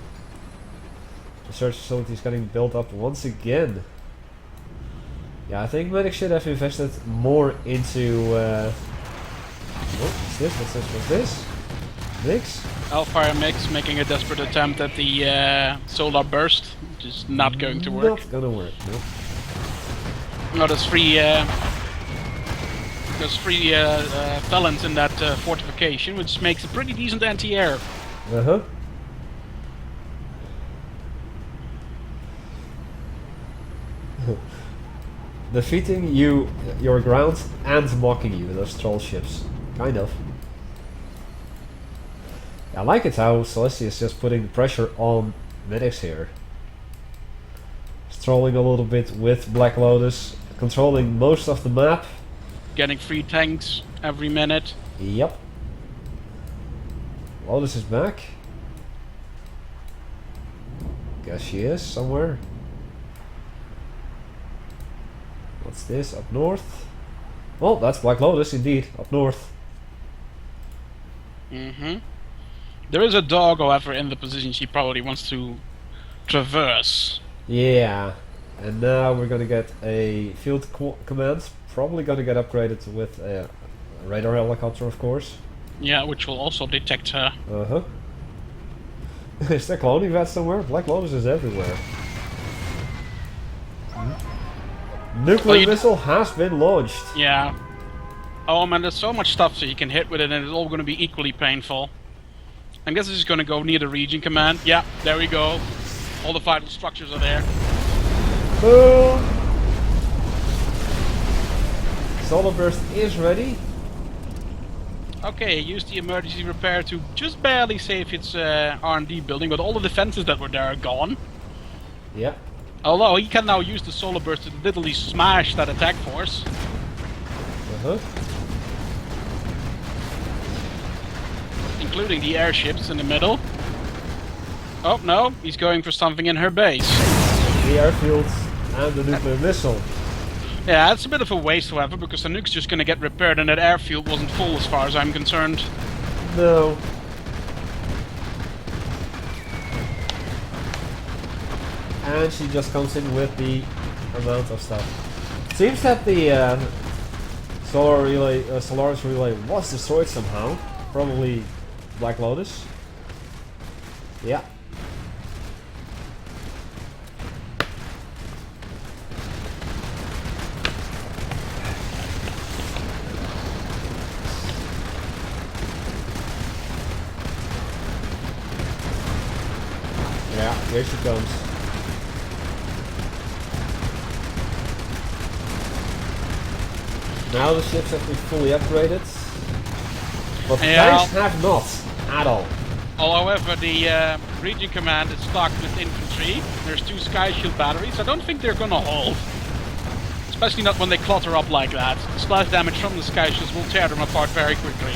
search facility is getting built up once again. Yeah, I think medics should have invested more into. What's this? What's this? Mix? Hellfire Mix making a desperate attempt at the solar burst, which is not going to work. Not gonna work. Nope. No, there's three felons in that fortification, which makes a pretty decent anti-air. Uh huh. Defeating you, your ground, and mocking you, those troll ships. Kind of. I like it how Celestia is just putting the pressure on medics here. Strolling a little bit with Black Lotus, controlling most of the map. Getting 3 tanks every minute. Yep. Lotus is back. Guess she is somewhere. What's this? Up north? Well, that's Black Lotus indeed, up north. Mm-hmm. There is a dog, however, in the position she probably wants to traverse. Yeah. And now we're gonna get a field command. Probably gonna get upgraded with a radar helicopter, of course. Yeah, which will also detect her. Uh-huh. Is there cloning vat somewhere? Black Lotus is everywhere. Nuclear missile has been launched. Yeah. Oh man, there's so much stuff that you can hit with it, and it's all going to be equally painful. I guess it's just going to go near the region command. Yeah, there we go. All the vital structures are there. Boom! Solar burst is ready. Okay, use the emergency repair to just barely save its R&D building, but all the defenses that were there are gone. Yeah. Although he can now use the solar burst to literally smash that attack force. Uh-huh. Including the airships in the middle. Oh no, he's going for something in her base. The airfield and the nuclear missile. Yeah, it's a bit of a waste, however, because the nuke's just gonna get repaired and that airfield wasn't full as far as I'm concerned. No. And she just comes in with the amount of stuff. Seems that the Solaris relay was destroyed somehow. Probably Black Lotus. Yeah. Yeah, here she comes. Now the ships have been fully upgraded, but the tanks have not at all. However, the region command is stocked with infantry. There's 2 Sky Shield batteries. I don't think they're gonna hold. Especially not when they clutter up like that. The splash damage from the Sky Shields will tear them apart very quickly.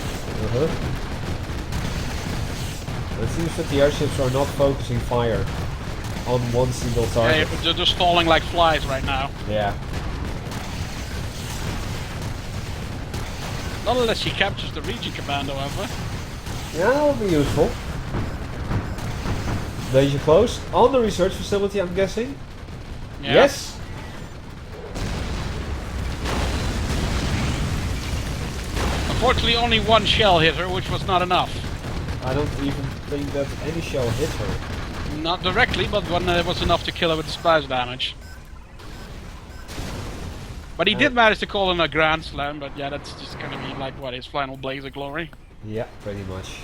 It seems that the airships are not focusing fire on one single target. Yeah, they're just falling like flies right now. Yeah. Not unless she captures the region command, however. Yeah, that'll be useful. Danger close. On the research facility, I'm guessing. Yeah. Yes. Unfortunately, only one shell hit her, which was not enough. I don't even think that any shell hit her. Not directly, but one was enough to kill her with the splash damage. But he did manage to call in a Grand Slam, but yeah, that's just gonna be like, what, his final blaze of glory? Yeah, pretty much.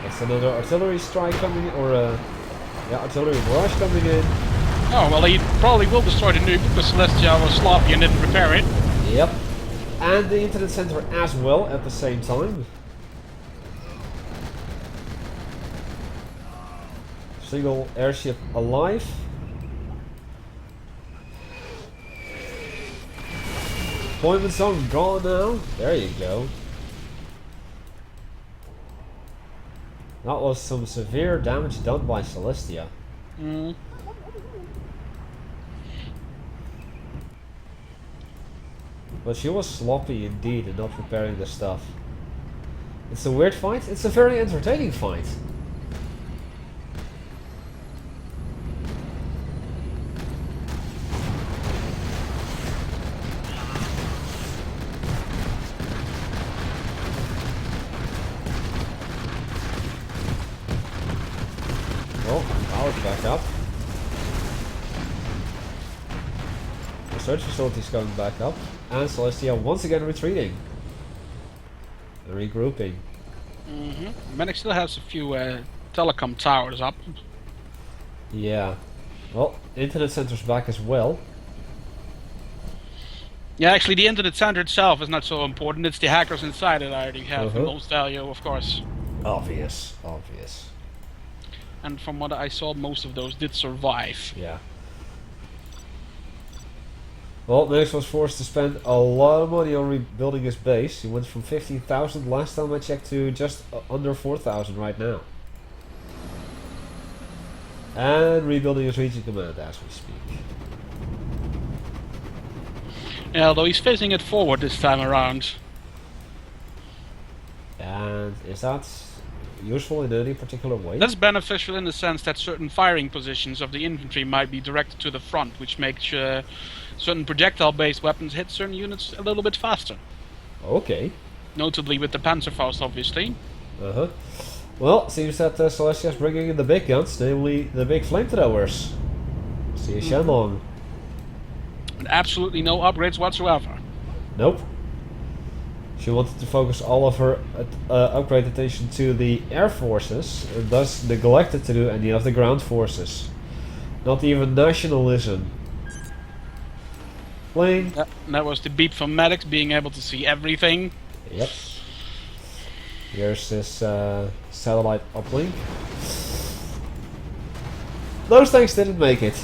That's another artillery strike coming in, or yeah, artillery barrage coming in. Oh, well, he probably will destroy the nuke because Celestia was sloppy and didn't repair it. Yep. And the internet center as well at the same time. Single airship alive. Deployment zone gone now. There you go. That was some severe damage done by Celestia. Mm. But she was sloppy indeed in not preparing the stuff. It's a weird fight. It's a very entertaining fight. Well, power's back up. Research facility's going back up. And Celestia once again retreating. And regrouping. Medic still has a few telecom towers up. Yeah. Well, internet center's back as well. Yeah, actually the internet center itself is not so important. It's the hackers inside that already have the most value, of course. Obvious. Obvious. And from what I saw, most of those did survive. Yeah. Well, Max was forced to spend a lot of money on rebuilding his base. He went from 15,000 last time I checked to just under 4,000 right now. And rebuilding his region command as we speak. Yeah, although he's facing it forward this time around. And is that useful in any particular way? That's beneficial in the sense that certain firing positions of the infantry might be directed to the front, which makes certain projectile-based weapons hit certain units a little bit faster. Okay. Notably with the Panzerfaust, obviously. Well, seems that Celestia's bringing in the big guns, namely the big flamethrowers. See Shenlong. And absolutely no upgrades whatsoever. Nope. She wanted to focus all of her upgrade attention to the air forces, and thus neglected to do any of the ground forces. Not even nationalism. Plain. That was the beat from medics being able to see everything. Yep. Here's this satellite uplink. Those tanks didn't make it.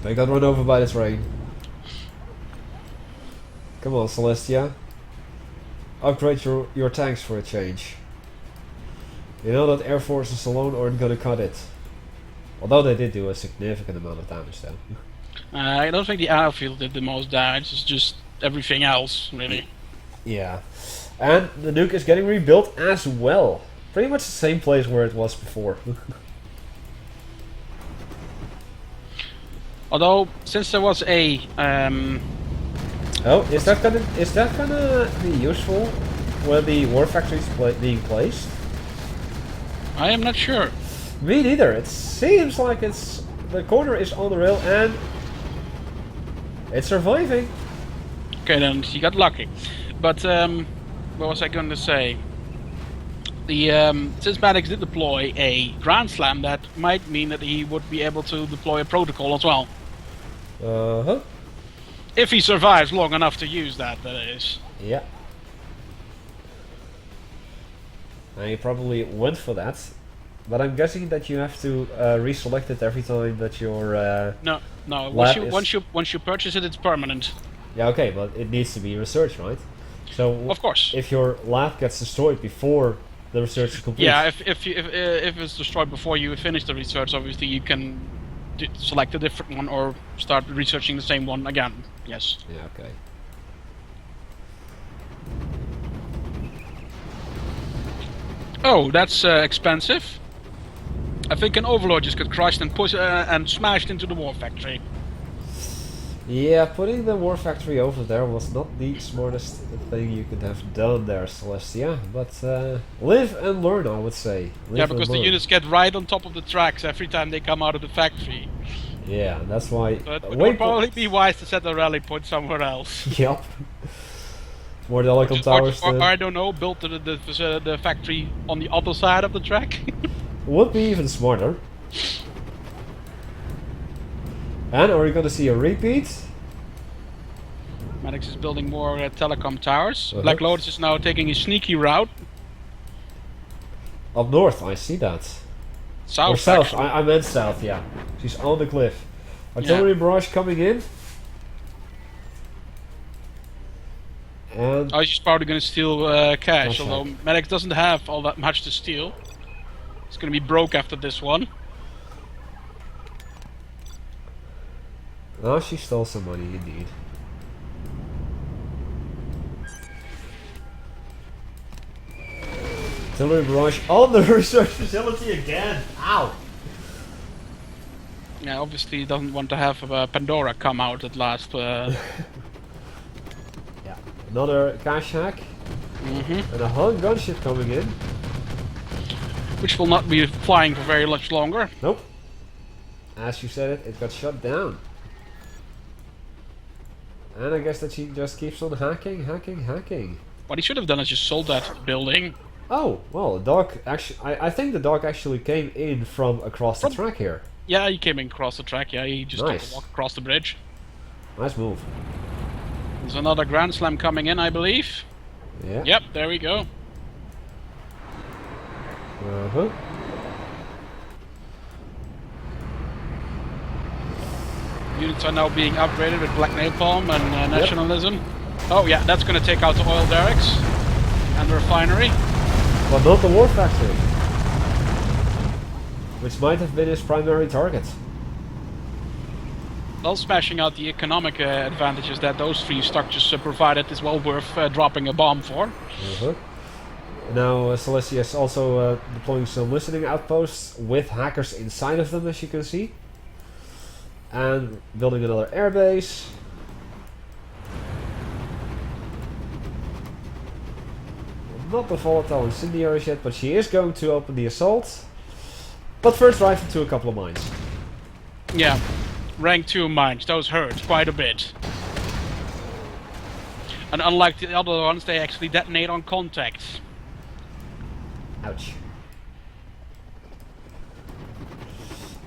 They got run over by the train. Come on, Celestia. Upgrade your tanks for a change. You know that air forces alone aren't gonna cut it. Although they did do a significant amount of damage though. I don't think the airfield did the most damage, it's just everything else, really. Yeah. And the nuke is getting rebuilt as well. Pretty much the same place where it was before. Although, since there was a oh, is that gonna be useful where the war factory is being placed? I am not sure. Me neither. It seems like the corner is on the rail and it's surviving. Okay, then you got lucky. But what was I going to say? Since Maddox did deploy a Grand Slam, that might mean that he would be able to deploy a protocol as well. If he survives long enough to use that is. Yeah. And he probably went for that. But I'm guessing that you have to reselect it every time that you're... No, no. Lab Once you purchase it, it's permanent. Yeah, okay, but it needs to be researched, right? So Of course. if your lab gets destroyed before the research is complete... Yeah, if it's destroyed before you finish the research, obviously you can select a different one or start researching the same one again. Yes. Yeah, okay. Oh, that's expensive. I think an overlord just got crushed and and smashed into the war factory. Yeah, putting the war factory over there was not the smartest thing you could have done there, Celestia. But live and learn, I would say. Live Yeah, because and the learn. units get right on top of the tracks every time they come out of the factory. Yeah, that's why... So it would probably be wise to set a rally point somewhere else. Yep. More telecom towers or I don't know, build the factory on the other side of the track. would be even smarter. And are we gonna see a repeat? Maddox is building more telecom towers. Black Lotus is now taking a sneaky route. Up north, I see that. South. Or south, actually. I meant south, yeah. She's on the cliff. Artillery barrage coming in. And Oh, she's probably going to steal cash, Cash, although Maddox doesn't have all that much to steal. He's going to be broke after this one. oh, she stole some money indeed. Artillery barrage on the research facility again. Ow! Yeah, obviously he doesn't want to have Pandora come out at last. Yeah. Another cash hack. Mhm. And a Hun gunship coming in. Which will not be flying for very much longer. Nope. As you said it, it got shut down. And I guess that she just keeps on hacking. What he should have done is just sold that building. Oh, well, the dog actually... I think the dog actually came in from across the track here. Yeah, he came in across the track. Yeah, he just took Nice. a walk across the bridge. Nice move. There's another Grand Slam coming in, I believe. Yeah. Yep, there we go. Uh-huh. Units are now being upgraded with Black Napalm and Nationalism. Oh yeah, that's going to take out the oil derricks and the refinery. But not the war factory. Which might have been his primary target. Well, smashing out the economic advantages that those three structures provided is well worth dropping a bomb for. Uh-huh. Now Celestia is also deploying some listening outposts with hackers inside of them, as you can see. And building another airbase. Not the volatile incendiaries yet, but she is going to open the assault. But first drive into a couple of mines. Yeah, rank 2 mines, those hurt quite a bit. And unlike the other ones, they actually detonate on contact. Ouch.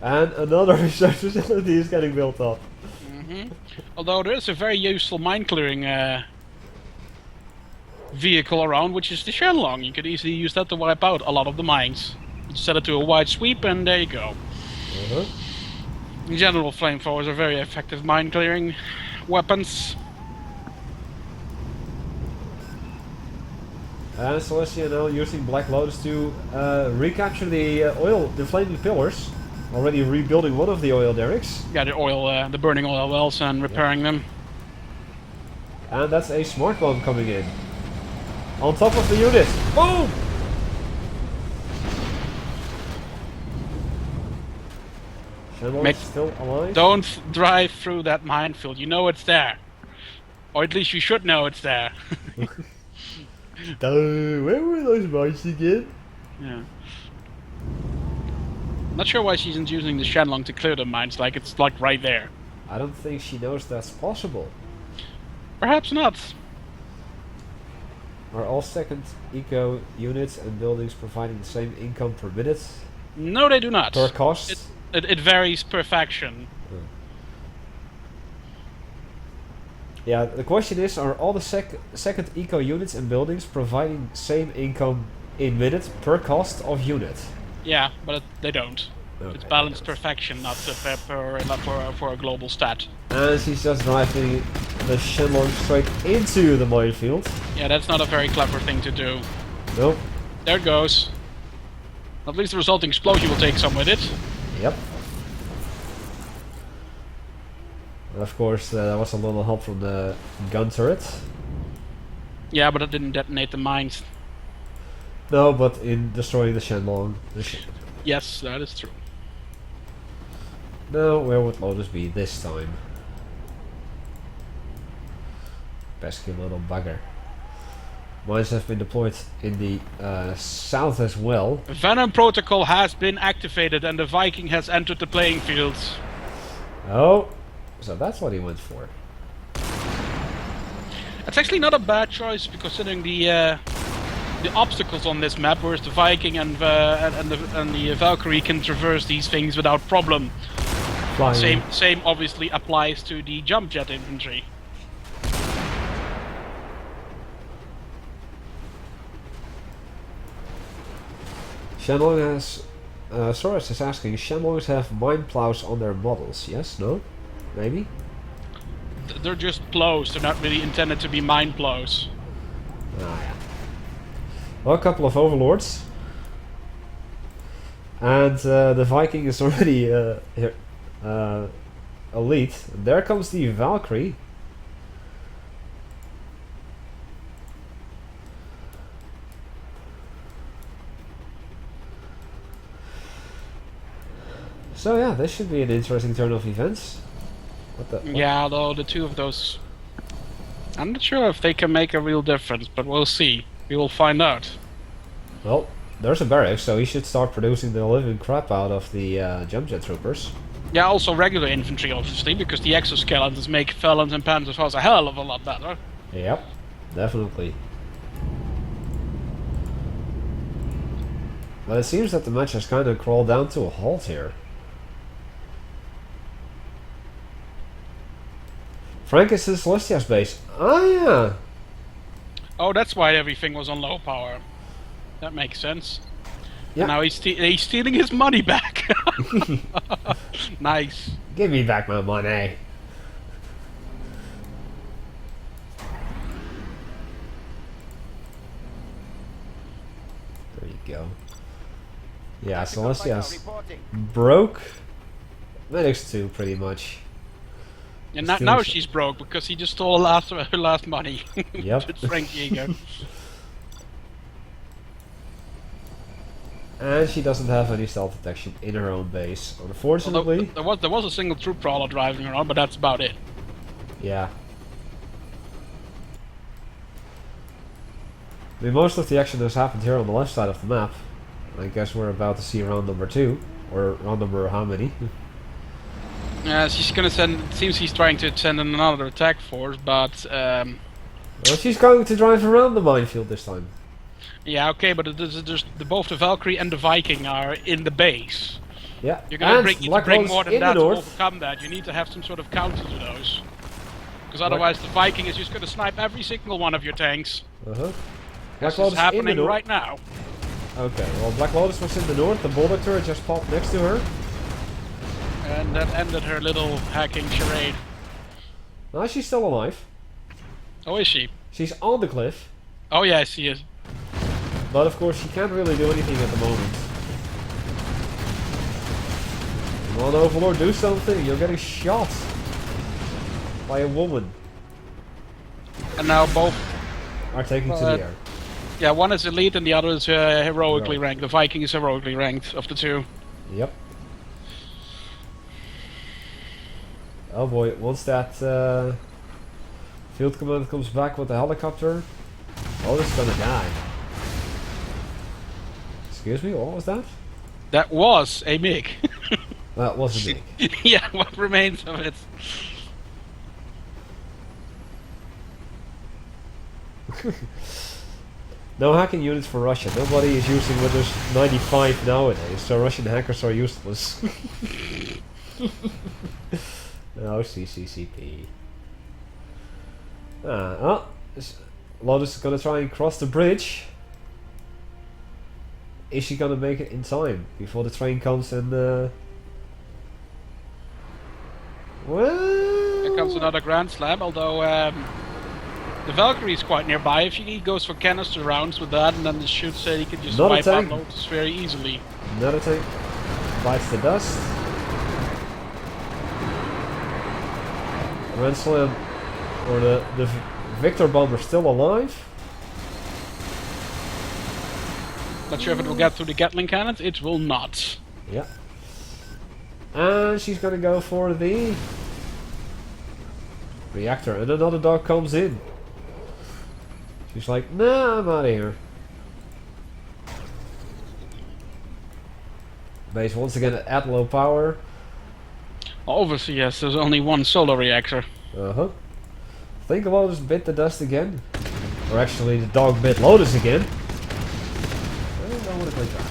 And another research facility is getting built up. Although there is a very useful mine clearing vehicle around, which is the Shenlong. You could easily use that to wipe out a lot of the mines. You set it to a wide sweep and there you go. In general, flamethrowers are very effective mine clearing weapons. And Celestia now using Black Lotus to recapture the flaming pillars. Already rebuilding one of the oil derricks. Yeah, the burning oil wells and repairing them. And that's a smart bomb coming in. On top of the unit. Boom! Shenlong's still alive. Don't drive through that minefield. You know it's there. Or at least you should know it's there. Where were those mines again? Yeah. Not sure why she isn't using the Shenlong to clear the mines, like it's like right there. I don't think she knows that's possible. Perhaps not. Are all second eco units and buildings providing the same income per minute? No, they do not. Per cost? It varies per faction. Yeah, the question is, are all the second eco units and buildings providing same income in minutes per cost of unit? Yeah, but they don't. Okay, It's balanced perfection, not for a global stat. And she's just driving the Shenlong straight into the minefield. Yeah, that's not a very clever thing to do. Nope. There it goes. At least the resulting explosion will take some with it. Yep. And of course, there was a little help from the gun turret. Yeah, but it didn't detonate the mines. No, but in destroying the Shenlong. Yes, that is true. Now, where would Lotus be this time? Pesky little bugger. Mines have been deployed in the south as well. Venom Protocol has been activated and the Viking has entered the playing fields. Oh, so that's what he went for. It's actually not a bad choice, considering the obstacles on this map, whereas the Viking and the Valkyrie can traverse these things without problem. Flying. Same obviously applies to the jump jet infantry. Shenlong has... Soros is asking, Shenlongs have mine plows on their models? Yes? No? Maybe? They're just plows, they're not really intended to be mine plows. Ah, yeah. Well, a couple of overlords. And the Viking is already here, elite. And there comes the Valkyrie. So yeah, this should be an interesting turn of events. What the? What? Yeah, although the two of those... I'm not sure if they can make a real difference, but we'll see. We will find out. Well, there's a barracks, so he should start producing the living crap out of the jump jet troopers. Yeah, also regular infantry, obviously, because the exoskeletons make Felons and Panzerfaust a hell of a lot better. Yep, definitely. But it seems that the match has kind of crawled down to a halt here. Frank is in Celestia's base. Ah, yeah. Oh, that's why everything was on low power. That makes sense. Yeah. Now he's stealing his money back. Nice. Give me back my money. There you go. Yeah, Celestia's broke. Medics too, pretty much. And now she's broke because he just stole her last money. Yep. It's Frank Diego. And she doesn't have any stealth detection in her own base, unfortunately. Although, there was a single troop crawler driving around, but that's about it. Yeah. I mean, most of the action has happened here on the left side of the map. I guess we're about to see round number 2. Or round number how many? She's gonna send... It seems he's trying to send in another attack force, but... Well, she's going to drive around the minefield this time. Yeah, okay, but both the Valkyrie and the Viking are in the base. Yeah, You're gonna and bring more than that to overcome that. You need to have some sort of counter to those. Because otherwise the Viking is just gonna snipe every single one of your tanks. Uh-huh. This is happening right now. Okay, well, Black Lotus was in the north, the boulder turret just popped next to her. And that ended her little hacking charade. No, she's still alive. Oh, is she? She's on the cliff. Oh yeah, she is. But of course, she can't really do anything at the moment. Come on, Overlord, do something. You're getting shot by a woman. And now both are taken to the air. Yeah, one is elite and the other is heroically ranked. The Viking is heroically ranked of the two. Yep. Oh boy, once that field command comes back with the helicopter, Lotus is gonna die. Excuse me, what was that? That was a MiG. That was a MiG. Yeah, what remains of it. No hacking units for Russia. Nobody is using Windows 95 nowadays, so Russian hackers are useless. No, CCCP. Lotus is gonna try and cross the bridge is she gonna make it in time before the train comes and well, Here comes another Grand Slam, although the Valkyrie is quite nearby. If he goes for canister rounds with that and then the shoots, he can just wipe out Lotus very easily. Another tank bites the dust. Grand Slam, or the Victor bomber still alive. Not sure if it will get through the Gatling cannons. It will not. Yeah. And she's gonna go for the reactor, and another dog comes in. She's like, nah, I'm out of here. Base once again at low power. Obviously, yes, there's only one solar reactor. I think Lotus bit the dust again. Or actually, the dog bit Lotus again. I don't know what it like that.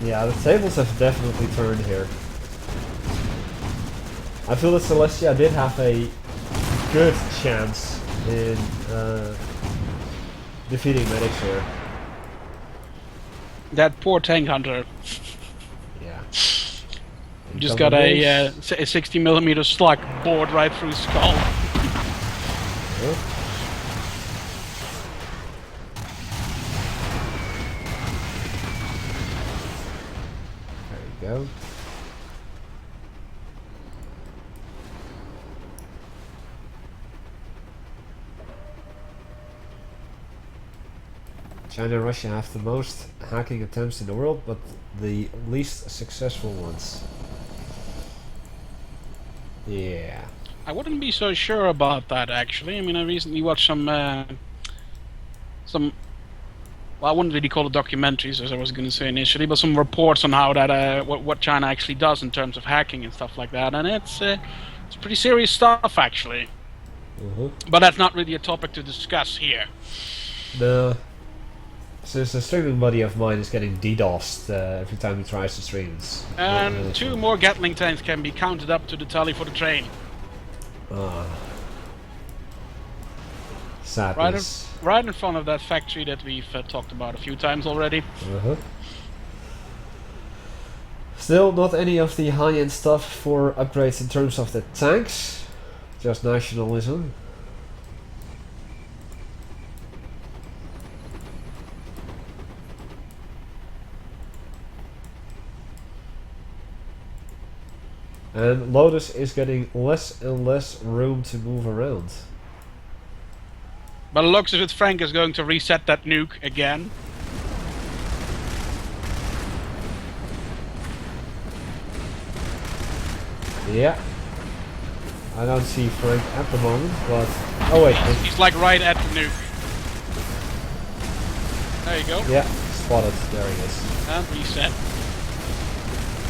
Yeah, the tables have definitely turned here. I feel that Celestia did have a good chance in defeating medics here. That poor tank hunter. Yeah. Just got a 60mm slug bored right through his skull. There we go. China and Russia have the most hacking attempts in the world, but the least successful ones. Yeah. I wouldn't be so sure about that, actually. I mean, I recently watched some well, I wouldn't really call it documentaries, as I was going to say initially, but some reports on how that what China actually does in terms of hacking and stuff like that, and it's pretty serious stuff, actually. But that's not really a topic to discuss here. No. Since a streaming buddy of mine is getting DDoSed every time he tries to stream. And two more Gatling tanks can be counted up to the tally for the train. Sadness. Right in front of that factory that we've talked about a few times already. Still not any of the high-end stuff for upgrades in terms of the tanks. Just nationalism. And Lotus is getting less and less room to move around. But it looks as if Frank is going to reset that nuke again. Yeah. I don't see Frank at the moment, but... Oh wait. He's like right at the nuke. There you go. Yeah, spotted. There he is. And reset.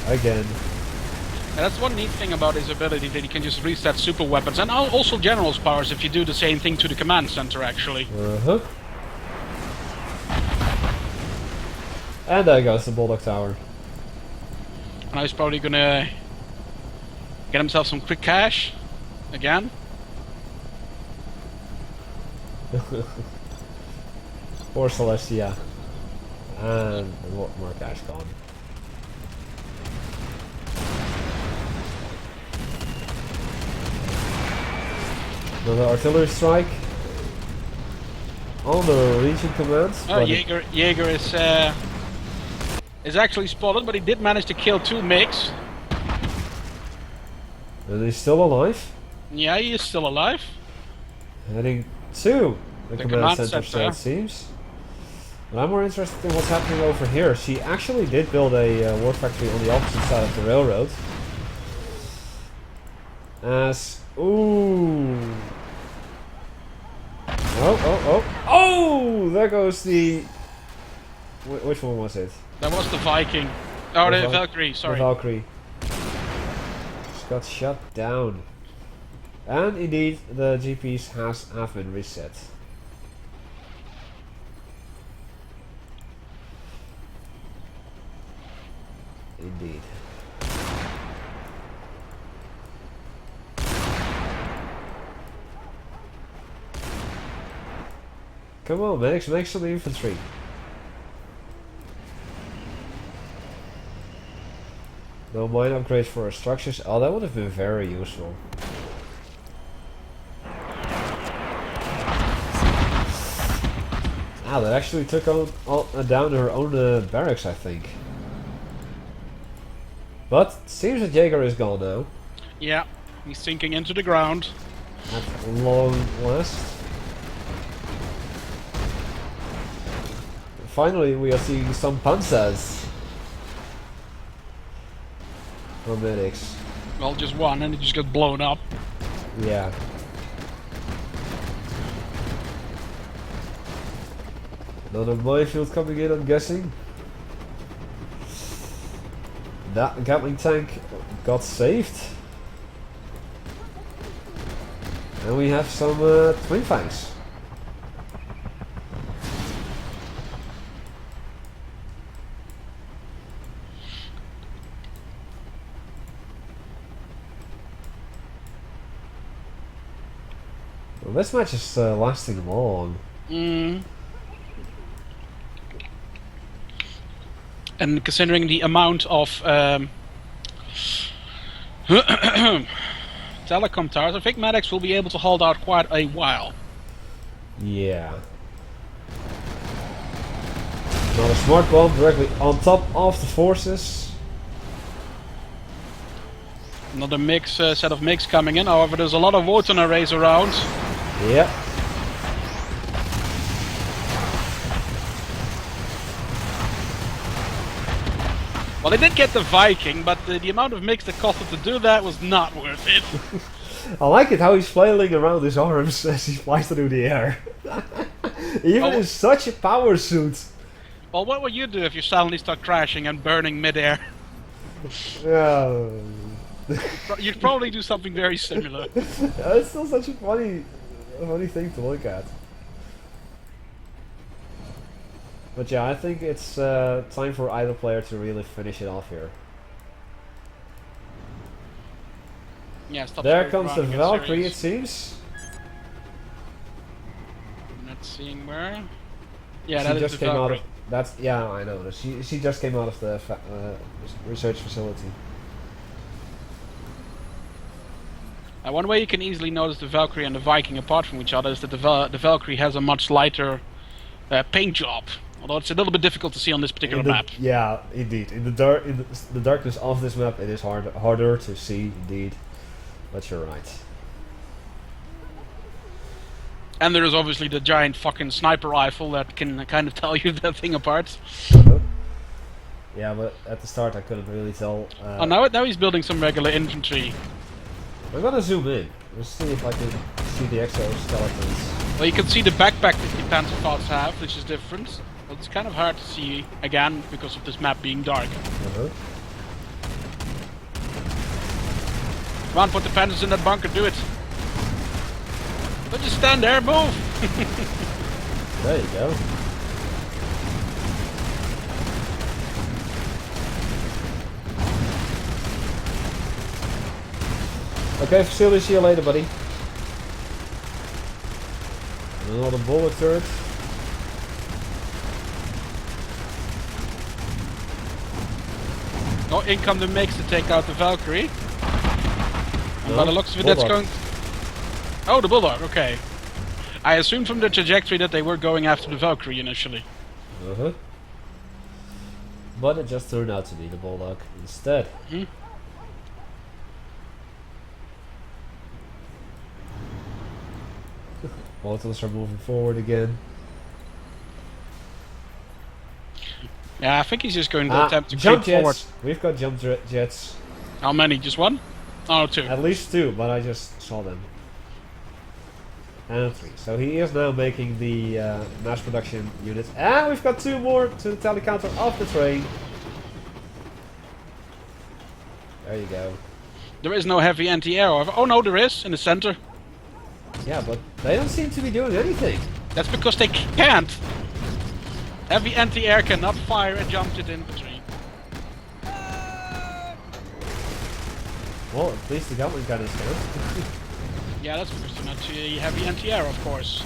Again. And that's one neat thing about his ability, that he can just reset super weapons and also general's powers if you do the same thing to the command center, actually. And there goes the Bulldog Tower. And he's probably gonna get himself some quick cash again. Poor Celestia. And a lot more cash gone. Another artillery strike on the region command. Oh, Jaeger is actually spotted, but he did manage to kill 2 MiGs. And he's still alive. Yeah, he is still alive. Heading to the command center, so it seems. But I'm more interested in what's happening over here. She actually did build a war factory on the opposite side of the railroad. As... Ooh... Oh! There goes the... Which one was it? That was the Viking. Oh, the Valkyrie, sorry. The Valkyrie. Just got shut down. And indeed, the GPs have been reset. Indeed. Come on, medics, make some infantry. No mine upgrades for our structures. Oh, that would have been very useful. Ah, that actually took down her own barracks, I think. But it seems that Jaeger is gone now. Yeah, he's sinking into the ground. At long last. Finally, we are seeing some panzers. Or medics. Well, just one, and it just got blown up. Yeah. Another minefield coming in, I'm guessing. That Gatling tank got saved. And we have some twin fangs. Well, this match is lasting long. And considering the amount of telecom towers, I think medics will be able to hold out quite a while. Yeah. Not a smart bomb directly on top of the forces. Another set of MiGs coming in, however there's a lot of Wotan arrays around. Yep. Well, they did get the Viking, but the amount of MiGs that costed to do that was not worth it. I like it how he's flailing around his arms as he flies through the air. Even in such a power suit. Well, what would you do if you suddenly start crashing and burning midair? Yeah. You'd probably do something very similar. Yeah, it's still such a funny thing to look at. But yeah, I think it's time for either player to really finish it off here. Yeah, stop. There comes the Valkyrie, it seems. Not seeing where. Yeah, She that just is the came out Valkyrie. of. That's yeah, I know. She just came out of the research facility. One way you can easily notice the Valkyrie and the Viking apart from each other is that the Valkyrie has a much lighter paint job. Although it's a little bit difficult to see on this particular map. Yeah, indeed. In the darkness of this map, it is harder to see, indeed. But you're right. And there is obviously the giant fucking sniper rifle that can kind of tell you that thing apart. Yeah, but at the start I couldn't really tell. Oh, now he's building some regular infantry. I'm gonna zoom in. Let's see if I can see the exoskeletons. Well, you can see the backpack that the Panzerfaust have, which is different. But it's kind of hard to see, again, because of this map being dark. Come on, put the Panzers in that bunker, do it! Don't just stand there, move! There you go. Okay, facility, see you later, buddy. Another bullet turret. Oh, in come the MiGs to take out the Valkyrie. And No, by the looks of it, that's going... Oh, the Bulldog, okay. I assumed from the trajectory that they were going after the Valkyrie initially. But it just turned out to be the Bulldog instead. Motors are moving forward again. Yeah, I think he's just going to attempt to jump creep forward. jets. We've got jump jets. How many? Just one? Oh, two. At least two, but I just saw them. And three. So he is now making the mass production units. And we've got two more to the telecounter of the train. There you go. There is no heavy anti-air. Oh no, there is in the center. Yeah, but they don't seem to be doing anything. That's because they can't. Heavy anti-air cannot fire a jump jet infantry. Well, at least the Gatling gun is down. Yeah, that's because they're not heavy anti-air, of course.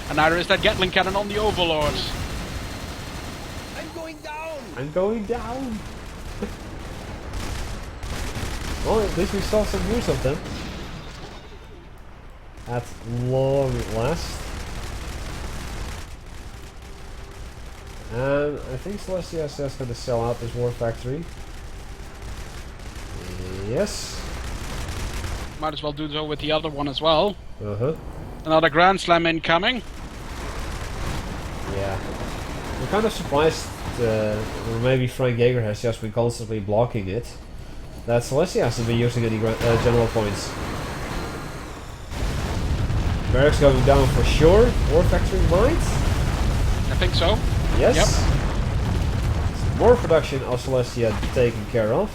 And neither is that Gatling cannon on the Overlord. I'm going down! I'm going down! Well, at least we saw some use of them. At long last. And I think Celestia is just going to sell out this war factory. Yes. Might as well do so with the other one as well. Uh-huh. Another Grand Slam incoming. Yeah. I'm kind of surprised, or maybe Frank Jaeger has just been constantly blocking it, that Celestia hasn't been using any general points. Barracks going down for sure. War factory might? I think so. Yes. Yep. More production of Celestia taken care of.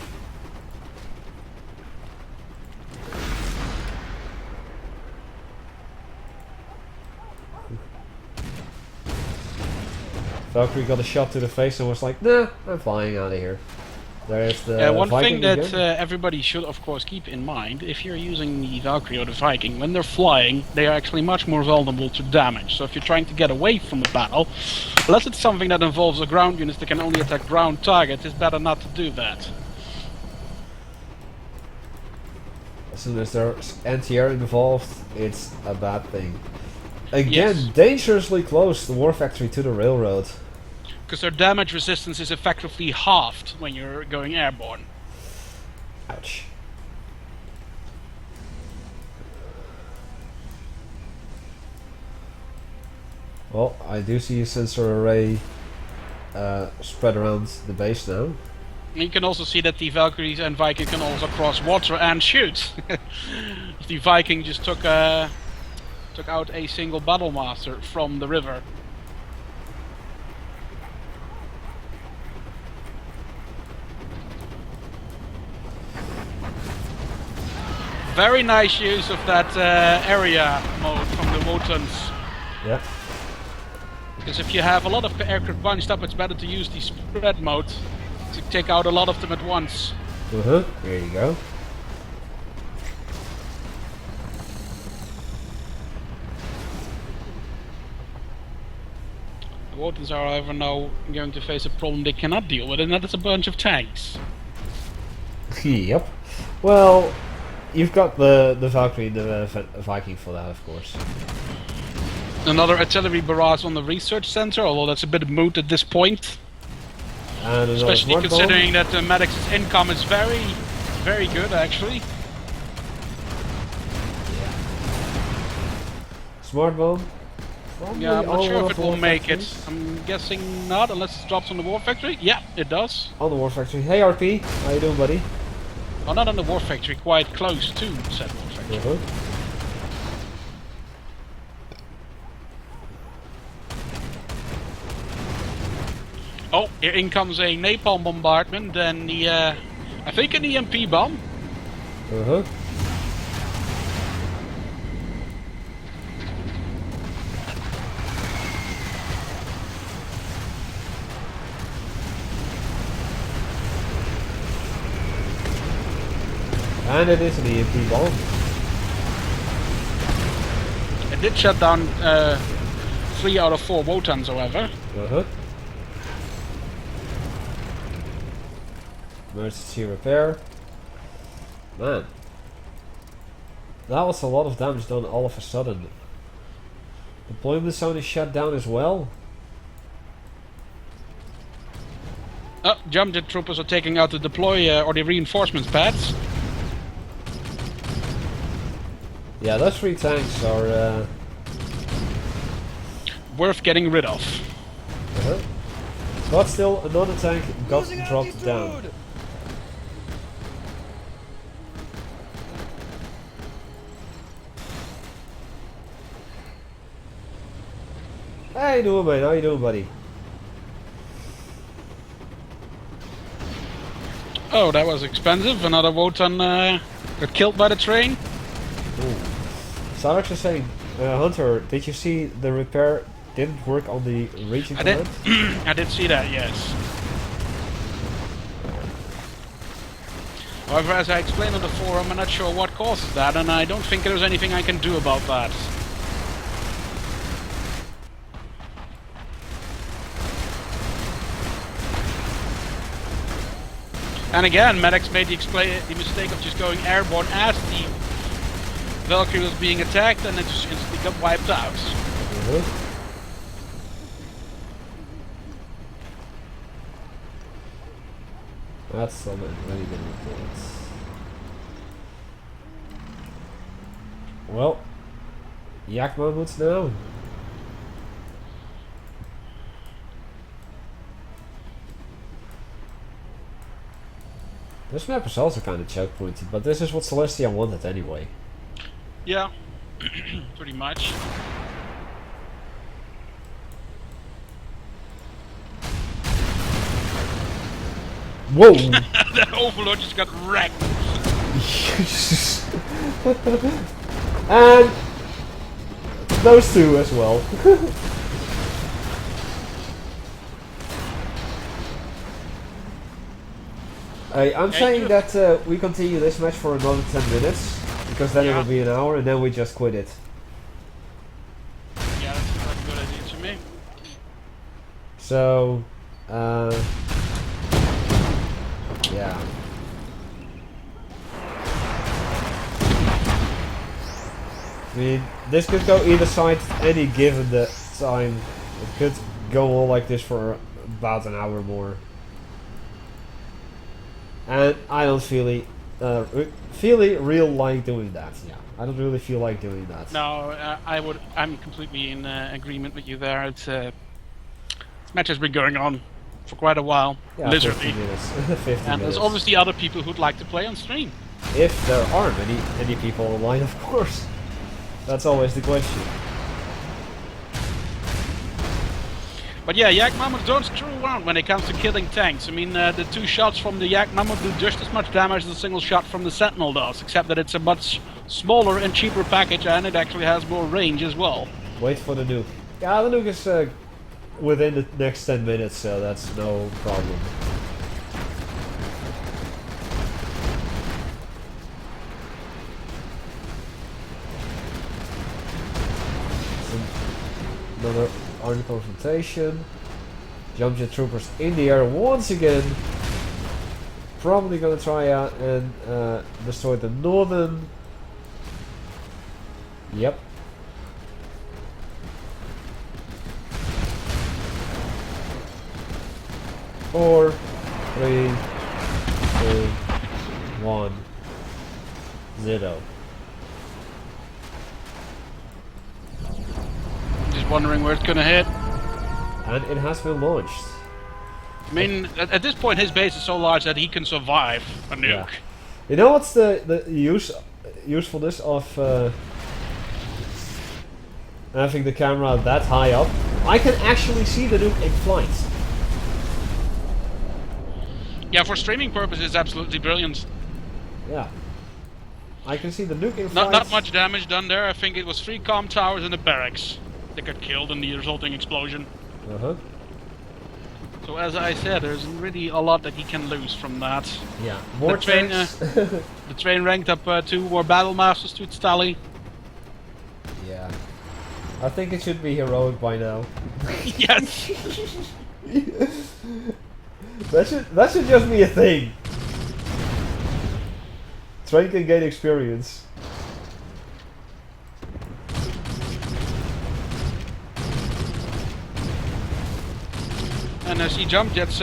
Valkyrie got a shot to the face and was like, nah, I'm flying out of here. There's the one Viking thing that again. everybody should of course keep in mind, if you're using the Valkyrie or the Viking, when they're flying, they are actually much more vulnerable to damage. So if you're trying to get away from the battle, unless it's something that involves a ground unit that can only attack ground targets, it's better not to do that. As soon as there's anti-air involved, it's a bad thing. Again, Yes. dangerously close, the war factory to the railroad. Because their damage resistance is effectively halved when you're going airborne. Ouch. Well, I do see a sensor array spread around the base now. You can also see that the Valkyries and Viking can also cross water and shoot. The Viking just took out a single battle master from the river. Very nice use of that area mode from the Wotans. Yeah. Because if you have a lot of aircraft bunched up, it's better to use the spread mode to take out a lot of them at once. There you go. The Wotans are, however, now going to face a problem they cannot deal with, and that is a bunch of tanks. Yep. Well, you've got the Valkyrie and the Viking for that, of course. Another artillery barrage on the research center, although that's a bit moot at this point. And Especially another considering that the medic's income is very, very good, actually. Smart bomb. Yeah, I'm not sure if it will make it. I'm guessing not, unless it drops on the war factory. Yeah, it does. On the war factory. Hey RP, how you doing, buddy? Oh, not on the war factory, quite close to said war factory. Oh, in comes a napalm bombardment, then the, I think an EMP bomb. And it is an EMP bomb. It did shut down 3 out of 4 Wotans, however. Emergency repair. Man. That was a lot of damage done all of a sudden. Deployment zone is shut down as well. Oh, jump jet troopers are taking out the deploy or the reinforcements pads. Yeah, those 3 tanks are worth getting rid of. But still, another tank got dropped down. Hey, doing, mate? How you doing, buddy? Oh, that was expensive. Another Wotan got killed by the train. Ooh. So I'm actually saying, Hunter, did you see the repair didn't work on the region command? I did see that, yes. However, as I explained on the forum, I'm not sure what causes that, and I don't think there's anything I can do about that. And again, medics made the mistake of just going airborne as the Valkyrie was being attacked, and it just instantly got wiped out. That's some really good reports. Well, Yak Mammoth's down. This map is also kind of choke pointed, but this is what Celestia wanted anyway. Yeah, pretty much. Whoa! That Overlord just got wrecked. And those two as well. I'm saying that we continue this match for another 10 minutes, because then it will be an hour, and then we just quit it. Yeah, that's a good idea to me. So, yeah. I mean, this could go either side any given the time. It could go on like this for about an hour more. And I don't really real like doing that. Yeah, I don't really feel like doing that. No, I'm completely in agreement with you there. It's this match has been going on for quite a while, Yeah, literally. 50 minutes. 50 And minutes. there's obviously other people who'd like to play on stream. If there are any people online, of course. That's always the question. But yeah, Yak Mammoth don't screw around when it comes to killing tanks. I mean, the two shots from the Yak Mammoth do just as much damage as a single shot from the Sentinel does, except that it's a much smaller and cheaper package, and it actually has more range as well. Wait for the nuke. Yeah, the nuke is within the next 10 minutes, so that's no problem. Another army confrontation. Jump jet troopers in the air once again. Probably gonna try out and destroy the northern. Yep. Four, 3, 2, 1, 0. Just wondering where it's gonna hit. And it has been launched. I mean, at this point, his base is so large that he can survive a nuke. Yeah. You know what's the usefulness of having the camera that high up? I can actually see the nuke in flight. Yeah, for streaming purposes, it's absolutely brilliant. Yeah. I can see the nuke in flight. Not much damage done there. I think it was 3 comm towers and a barracks that got killed in the resulting explosion. Uh-huh. So as I said, there's really a lot that he can lose from that. Yeah. More tanks. The train ranked up 2 more battle masters to its tally. Yeah. I think it should be heroic by now. Yes. That should just be a thing. Train can gain experience. And I see jump jets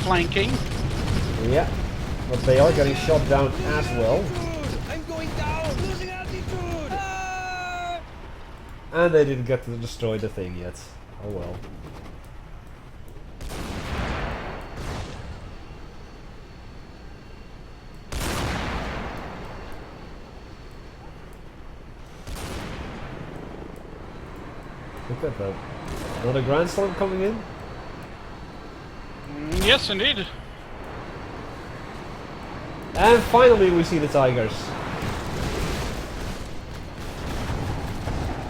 flanking. Yeah. But they are getting shot down as well. I'm going down, losing altitude. And they didn't get to destroy the thing yet. Oh well. Look at that. Another Grand Slam coming in? Yes, indeed. And finally we see the Tigers.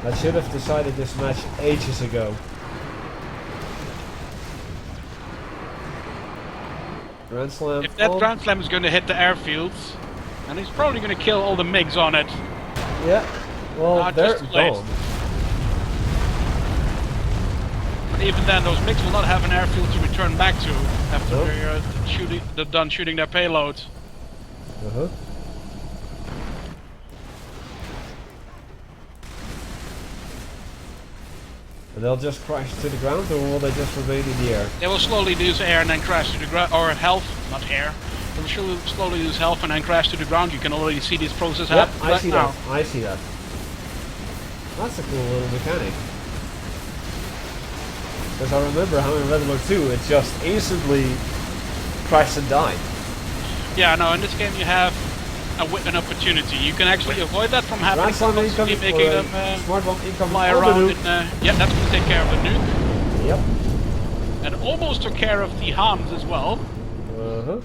I should have decided this match ages ago. Grand Slam. If that Grand Slam is going to hit the airfields, and he's probably going to kill all the MiGs on it. Yeah. Well, they're just too late. gone. Even then, those MiGs will not have an airfield to return back to after Nope. they're done shooting their payload. Uh-huh. And they'll just crash to the ground, or will they just remain in the air? They will slowly lose air and then crash to the ground, or health, not air. They will slowly lose health and then crash to the ground. You can already see this process Yep, happen I right see now. that. I see that. That's a cool little mechanic. Because I remember how in Red Alert 2 it just instantly crashed and died. Yeah, no, in this game you have an opportunity. You can actually avoid that from happening, Ransom constantly incoming, making or them smart bomb incoming. fly Oh, the around. nuke. Yeah, that's going to take care of the nuke. Yep. And almost took care of the Hans as well. Uh-huh.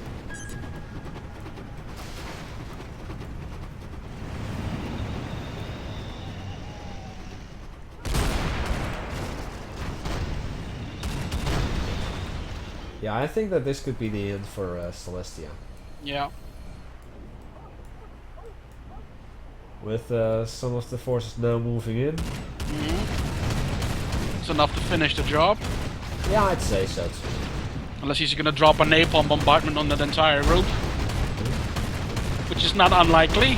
Yeah, I think that this could be the end for Celestia. Yeah. With some of the forces now moving in. It's enough to finish the job. Yeah, I'd say so too. Unless he's going to drop a napalm bombardment on that entire route. Which is not unlikely.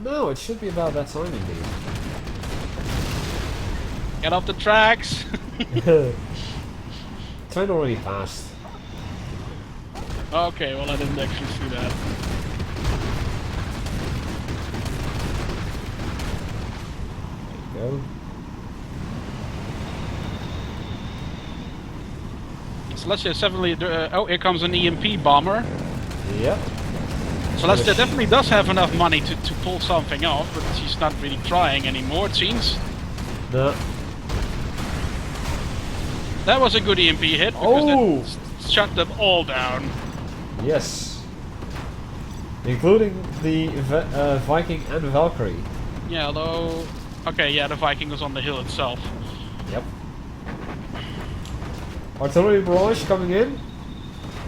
No, it should be about that time indeed. Get off the tracks. Train already passed. Okay, well I didn't actually see that. There you go. Celestia is definitely... oh, here comes an EMP bomber. Yep. Celestia definitely does have enough money to pull something off, but she's not really trying anymore, it seems. No. That was a good EMP hit, because that shut them all down. Yes. Including the Viking and Valkyrie. Yeah, although... okay, yeah, the Viking was on the hill itself. Yep. Artillery barrage coming in.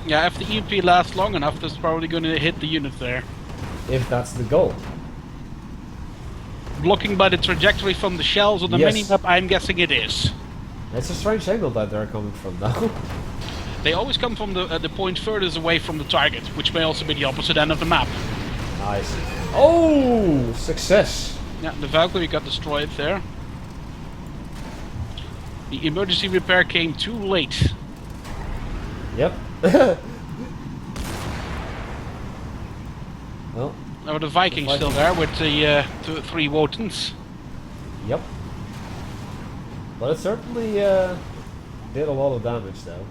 Yeah, if the EMP lasts long enough, that's probably going to hit the unit there. If that's the goal. Blocking by the trajectory from the shells on the Yes. minimap, I'm guessing it is. It's a strange angle that they're coming from though. They always come from the point furthest away from the target, which may also be the opposite end of the map. Nice. Oh! Success! Yeah, the Valkyrie got destroyed there. The emergency repair came too late. Yep. Well. Oh, the Viking's still there with the 3 Wotans. Yep. But it certainly did a lot of damage though.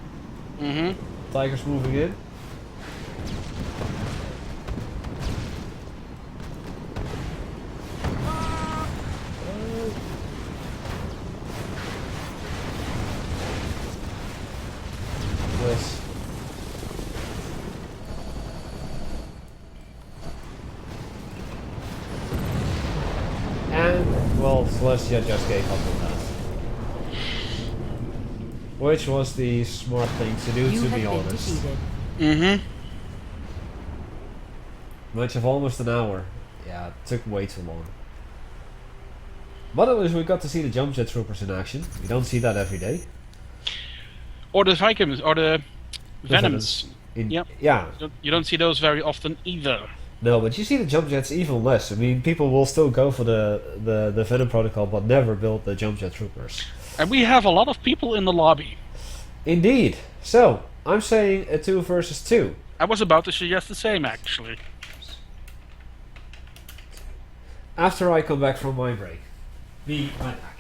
Mm-hmm. Tigers moving in. Yes. And, well, Celestia just gave up on that. Which was the smart thing to do, You to have be been honest. defeated. Mm-hmm. Much of almost an hour. Yeah, it took way too long. But at least we got to see the jump jet troopers in action. We don't see that every day. Or the Vikings, or the Venoms. Yep. Yeah. You don't see those very often either. No, but you see the jump jets even less. I mean, people will still go for the Venom protocol, but never build the jump jet troopers. And we have a lot of people in the lobby. Indeed. So, I'm saying a 2 versus 2. I was about to suggest the same, actually. After I come back from my break. Be right back.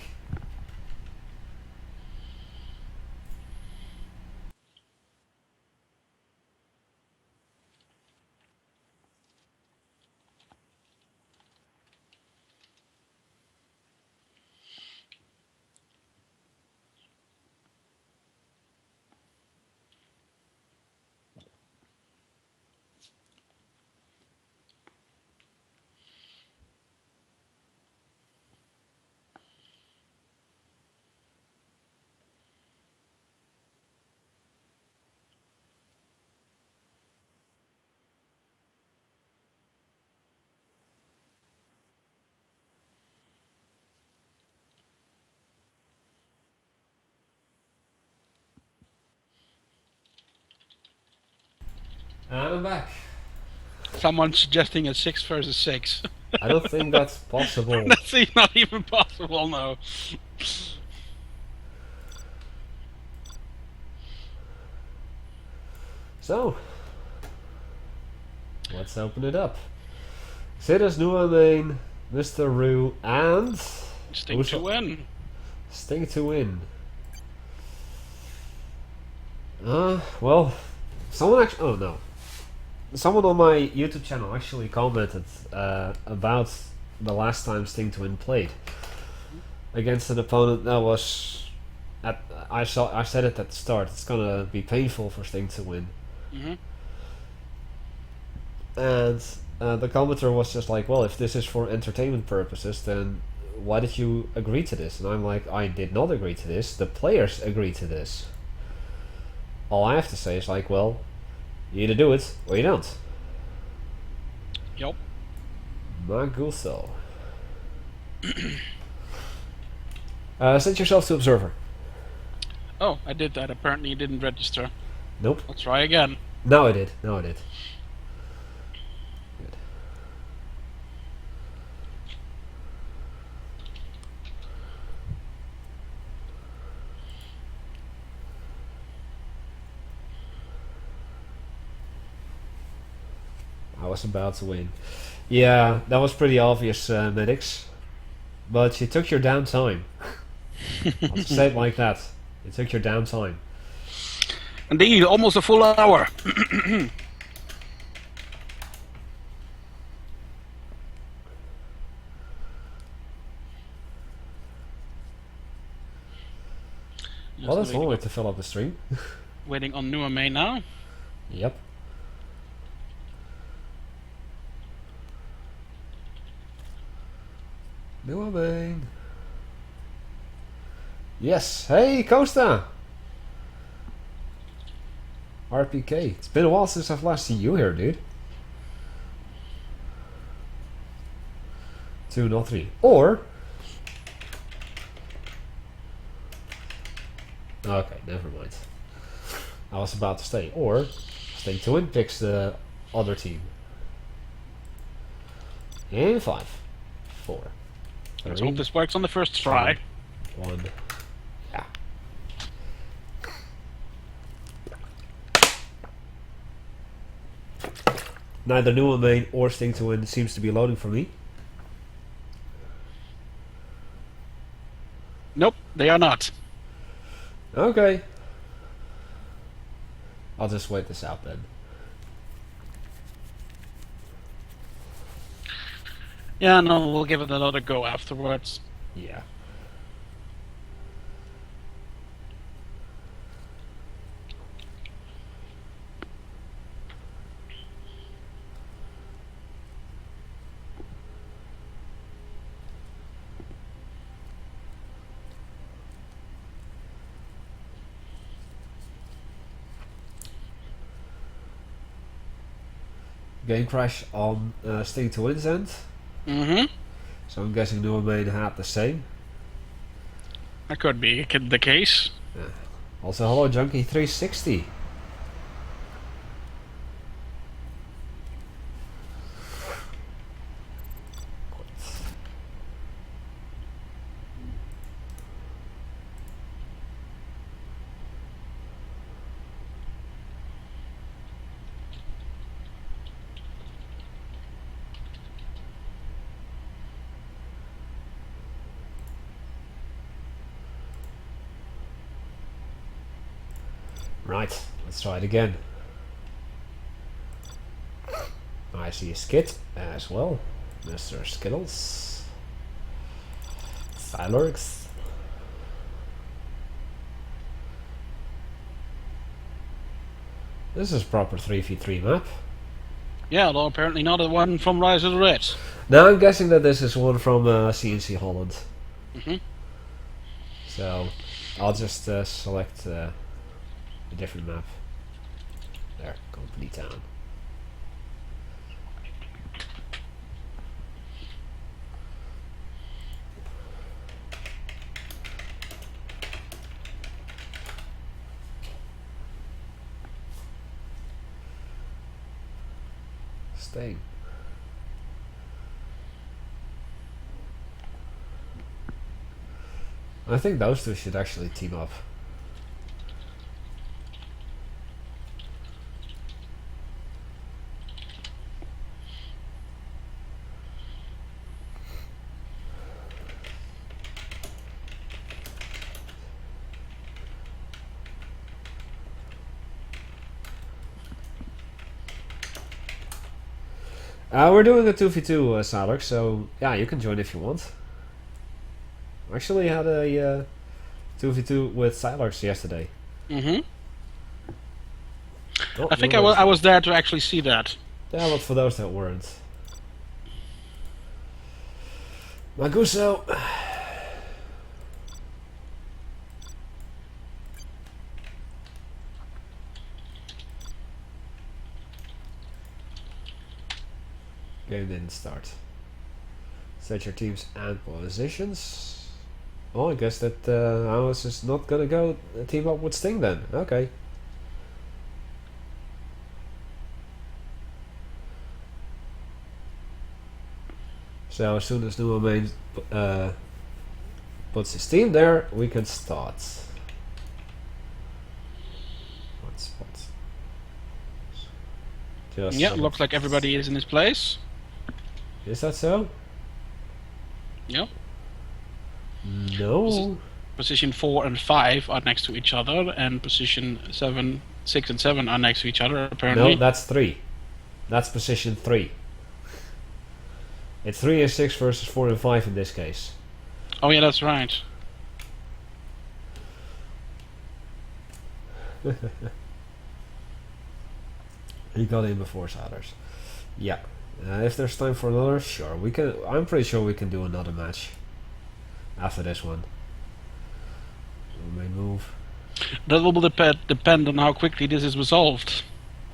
And I'm back. Someone suggesting a 6 versus 6. I don't think that's possible. That's not even possible, no. So, let's open it up. Sidas, Nuamain, Mr. Rue, and... Sting to win. Sting to win. Well, someone actually... Oh, no. Someone on my YouTube channel actually commented about the last time Sting to win played against an opponent that was... I said it at the start, it's gonna be painful for Sting to win. And the commenter was just like, well, if this is for entertainment purposes, then why did you agree to this? And I'm like, I did not agree to this, the players agreed to this. All I have to say is like, well, you either do it or you don't. Yup. Maguso. Send yourself to Observer. Oh, I did that. Apparently it didn't register. Nope. I'll try again. No, I did. No, I did. Good. I was about to win. Yeah, that was pretty obvious, medics. But you took your damn time. I'll say it like that. You took your damn time. Indeed, almost a full hour. Well, that's one way to fill up the stream. Waiting on Nuamain now. Yep. Nuamain. Yes. Hey, Costa. RPK. It's been a while since I've last seen you here, dude. 2, not 3. Or... Okay, never mind. I was about to stay. Or... Stay to win picks the other team. And 5. 4. Let's hope this works on the first try. 1. Yeah. Neither Nuamain or Sting to win seems to be loading for me. Nope, they are not. Okay. I'll just wait this out then. Yeah, no, we'll give it another go afterwards. Yeah. Game crash on Sting to win's end. So I'm guessing Nuamain had the same. That could be the case. Yeah. Also, hello Junkie 360. Right, let's try it again. I see a skit as well. Mr. Skittles. Silurx. This is proper 3v3 map. Yeah, although apparently not the one from Rise of the Reds. Now I'm guessing that this is one from CNC Holland. So I'll just select a different map. There, Company Town. Staying. I think those two should actually team up. We're doing a 2v2, Salak, so yeah, you can join if you want. Actually had a 2v2 with Salaks yesterday. Mm-hmm. Oh, I think I was there to actually see that. Yeah, but for those that weren't. Maguso. Game didn't start. Set your teams and positions. Oh, I guess that I was just not gonna go team up with Sting then. Okay. So as soon as Numa main puts his team there, we can start. What spot? Just Yeah, looks like everybody is in his place. Is that so? Yep. No. Position 4 and 5 are next to each other, and position 7, 6 and 7 are next to each other, apparently. No, that's 3. That's position 3. It's 3 and 6 versus 4 and 5 in this case. Oh yeah, that's right. He got in before Saders. Yeah. If there's time for another, sure. We can. I'm pretty sure we can do another match after this one. We may move. That will depend on how quickly this is resolved.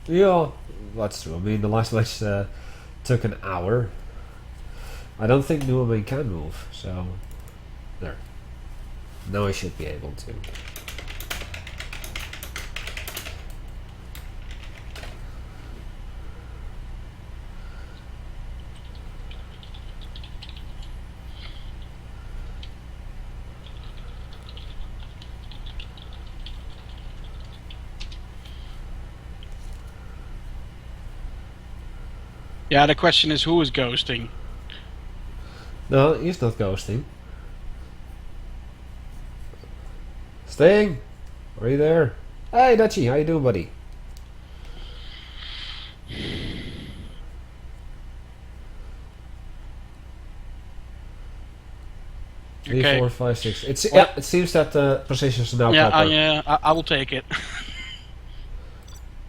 Yeah, that's true. I mean, the last match took an hour. I don't think Newman can move, so there. Now I should be able to. Yeah, the question is who is ghosting? No, he's not ghosting. Sting, are you there? Hey, Dutchie, how you doing, buddy? Three, Okay. 4, 5, 6. It's Well- yeah. It seems that the positions are now Yeah, proper. I will take it.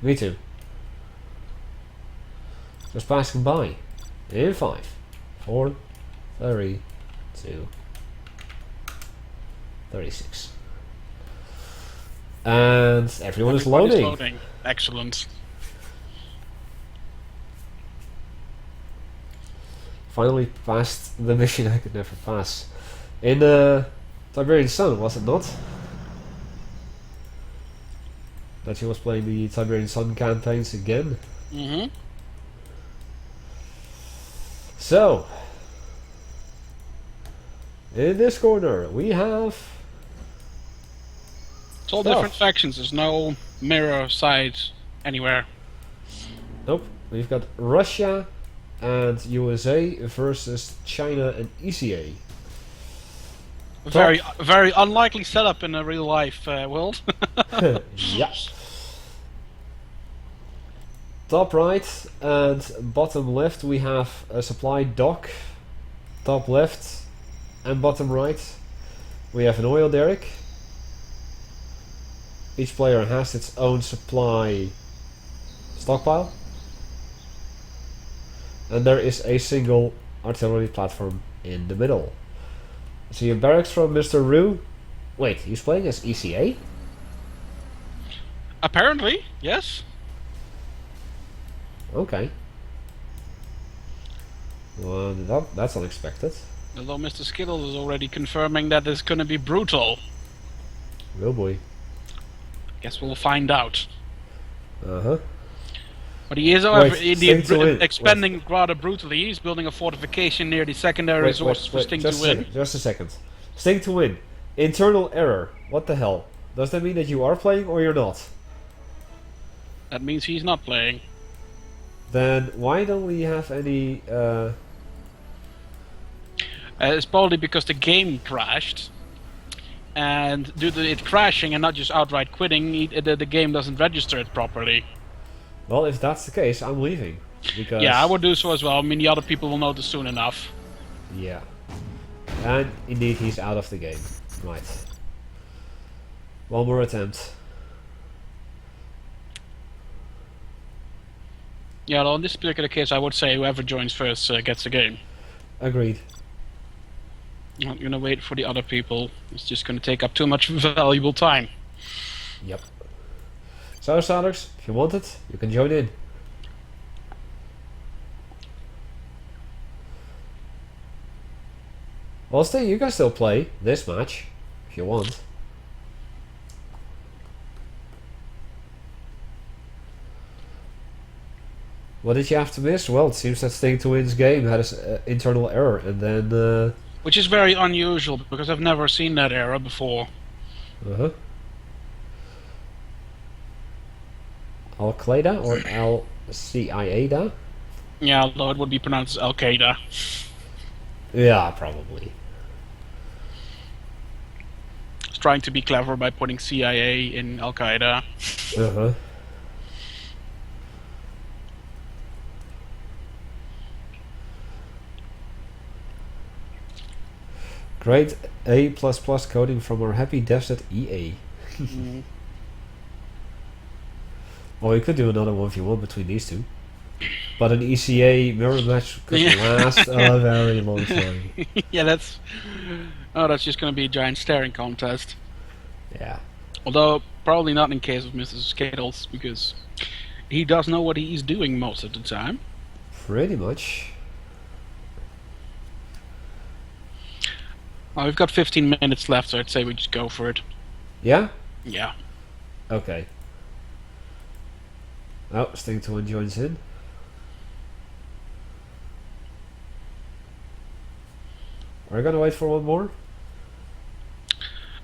Me too. Just passing by. In 5, 4, 3, 2, 36. And everyone is Everybody's loading. Excellent. Finally passed the mission I could never pass. In Tiberian Sun, was it not? That he was playing the Tiberian Sun campaigns again. Mm-hmm. So, in this corner we have It's all Stuff. different factions. There's no mirror side anywhere. nope, we've got Russia and USA versus China and ECA. Very unlikely setup in a real life world. Yeah. Top right and bottom left we have a supply dock. Top left and bottom right we have an oil derrick. Each player has its own supply stockpile. And there is a single artillery platform in the middle. See a barracks from Mr. Rue. Wait, he's playing as ECA? Apparently, yes. Okay. Well, that's unexpected. Although Mr. Skittles is already confirming that it's gonna be brutal. Oh boy. Guess we'll find out. Uh-huh. But he is, however, Wait, indeed Sting to win. expanding rather brutally. He's building a fortification near the secondary resources for Sting to win. Just a second. Sting to win. Internal error. What the hell? Does that mean that you are playing or you're not? That means he's not playing. Then why don't we have any... It's probably because the game crashed. And due to it crashing and not just outright quitting, the game doesn't register it properly. Well, if that's the case, I'm leaving. Because... Yeah, I would do so as well. I mean, the other people will notice soon enough. Yeah. And indeed, he's out of the game. Right. One more attempt. Yeah, well, in this particular case, I would say whoever joins first gets the game. Agreed. I'm not gonna wait for the other people. It's just gonna take up too much valuable time. Yep. So, Salers, if you want it, you can join in. Well, Sting, you can still play this match, if you want. What did you have to miss? Well, it seems that Sting to win's game had an internal error, and then... Which is very unusual, because I've never seen that error before. Uh-huh. Al-Qaeda or Al-CIA-da? Yeah, although it would be pronounced Al-Qaeda. Yeah, probably. It's trying to be clever by putting CIA in Al-Qaeda. Uh-huh. Great A++ coding from our happy devs at EA. Well, we could do another 1v1 between these two. But an ECA mirror match could last a very long time. Yeah, that's... Oh, that's just gonna be a giant staring contest. Yeah. Although, probably not in case of Mr. Skittles, because he does know what he's doing most of the time. Pretty much. Well, we've got 15 minutes left, so I'd say we just go for it. Yeah? Yeah. Okay. Oh, Sting to win joins in. Are we gonna wait for one more?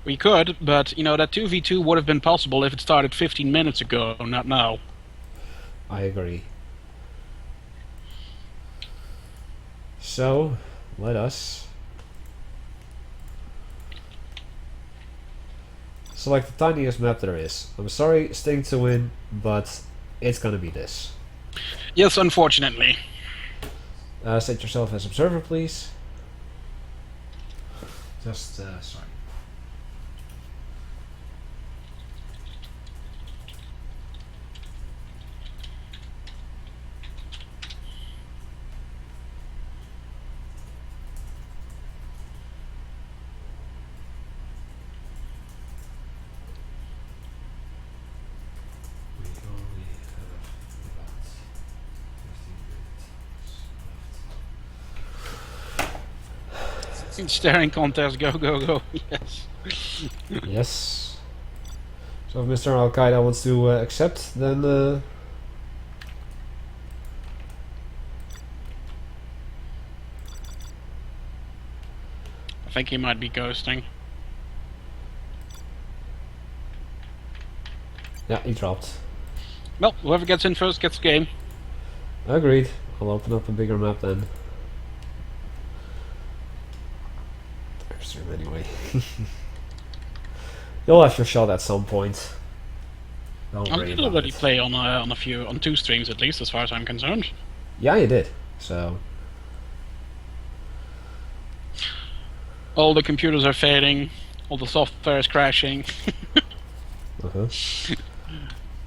We could, but, you know, that 2v2 would have been possible if it started 15 minutes ago, not now. I agree. So, let us select the tiniest map there is. I'm sorry, Sting to win, but it's gonna be this. Yes, unfortunately. Set yourself as observer, please. Just, sorry. Staring contest, go, go, go. Yes. Yes. So if Mr. Al-Qaeda wants to accept, then... I think he might be ghosting. Yeah, he dropped. Well, whoever gets in first gets the game. Agreed. I'll open up a bigger map then. There's him anyway. You'll have your shot at some point. Don't I worry did about already it. play on 2 streams at least, as far as I'm concerned. Yeah, you did. So All the computers are fading, all the software is crashing.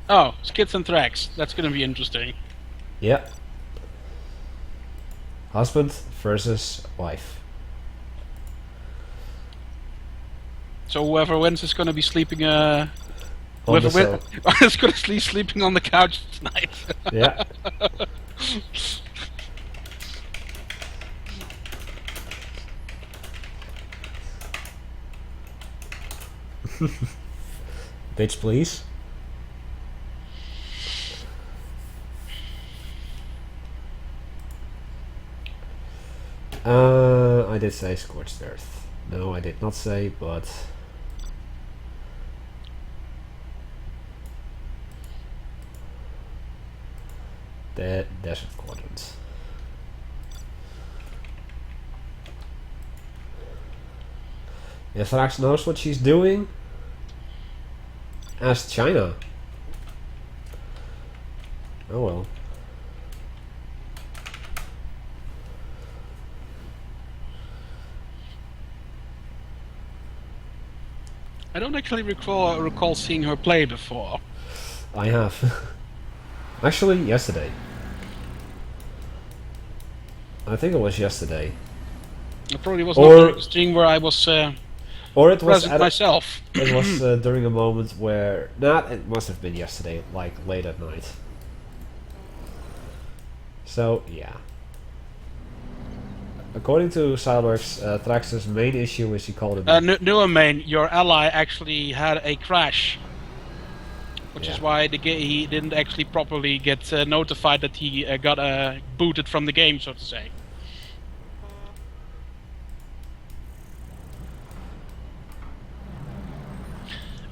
Oh, skits and tracks. That's gonna be interesting. yeah. Husband versus wife. So whoever wins is gonna be sleeping. On Whoever the wins is gonna be sleeping on the couch tonight. Yeah. Bitch, please. did say Scorched Earth. No, I did not say, but... the Desert Quadrant. If Rax knows what she's doing, ask China. Oh well. I don't actually recall seeing her play before. I have. Actually, yesterday. I think it was yesterday. It probably was Or- not during the stream where I was Or it was present myself. it was during a moment where... Nah, it must have been yesterday, like late at night. So, yeah. According to Sileworks, Thrax's main issue is he called it... No, main, your ally actually had a crash. Which is Yeah. why he didn't actually properly get notified that he got booted from the game, so to say.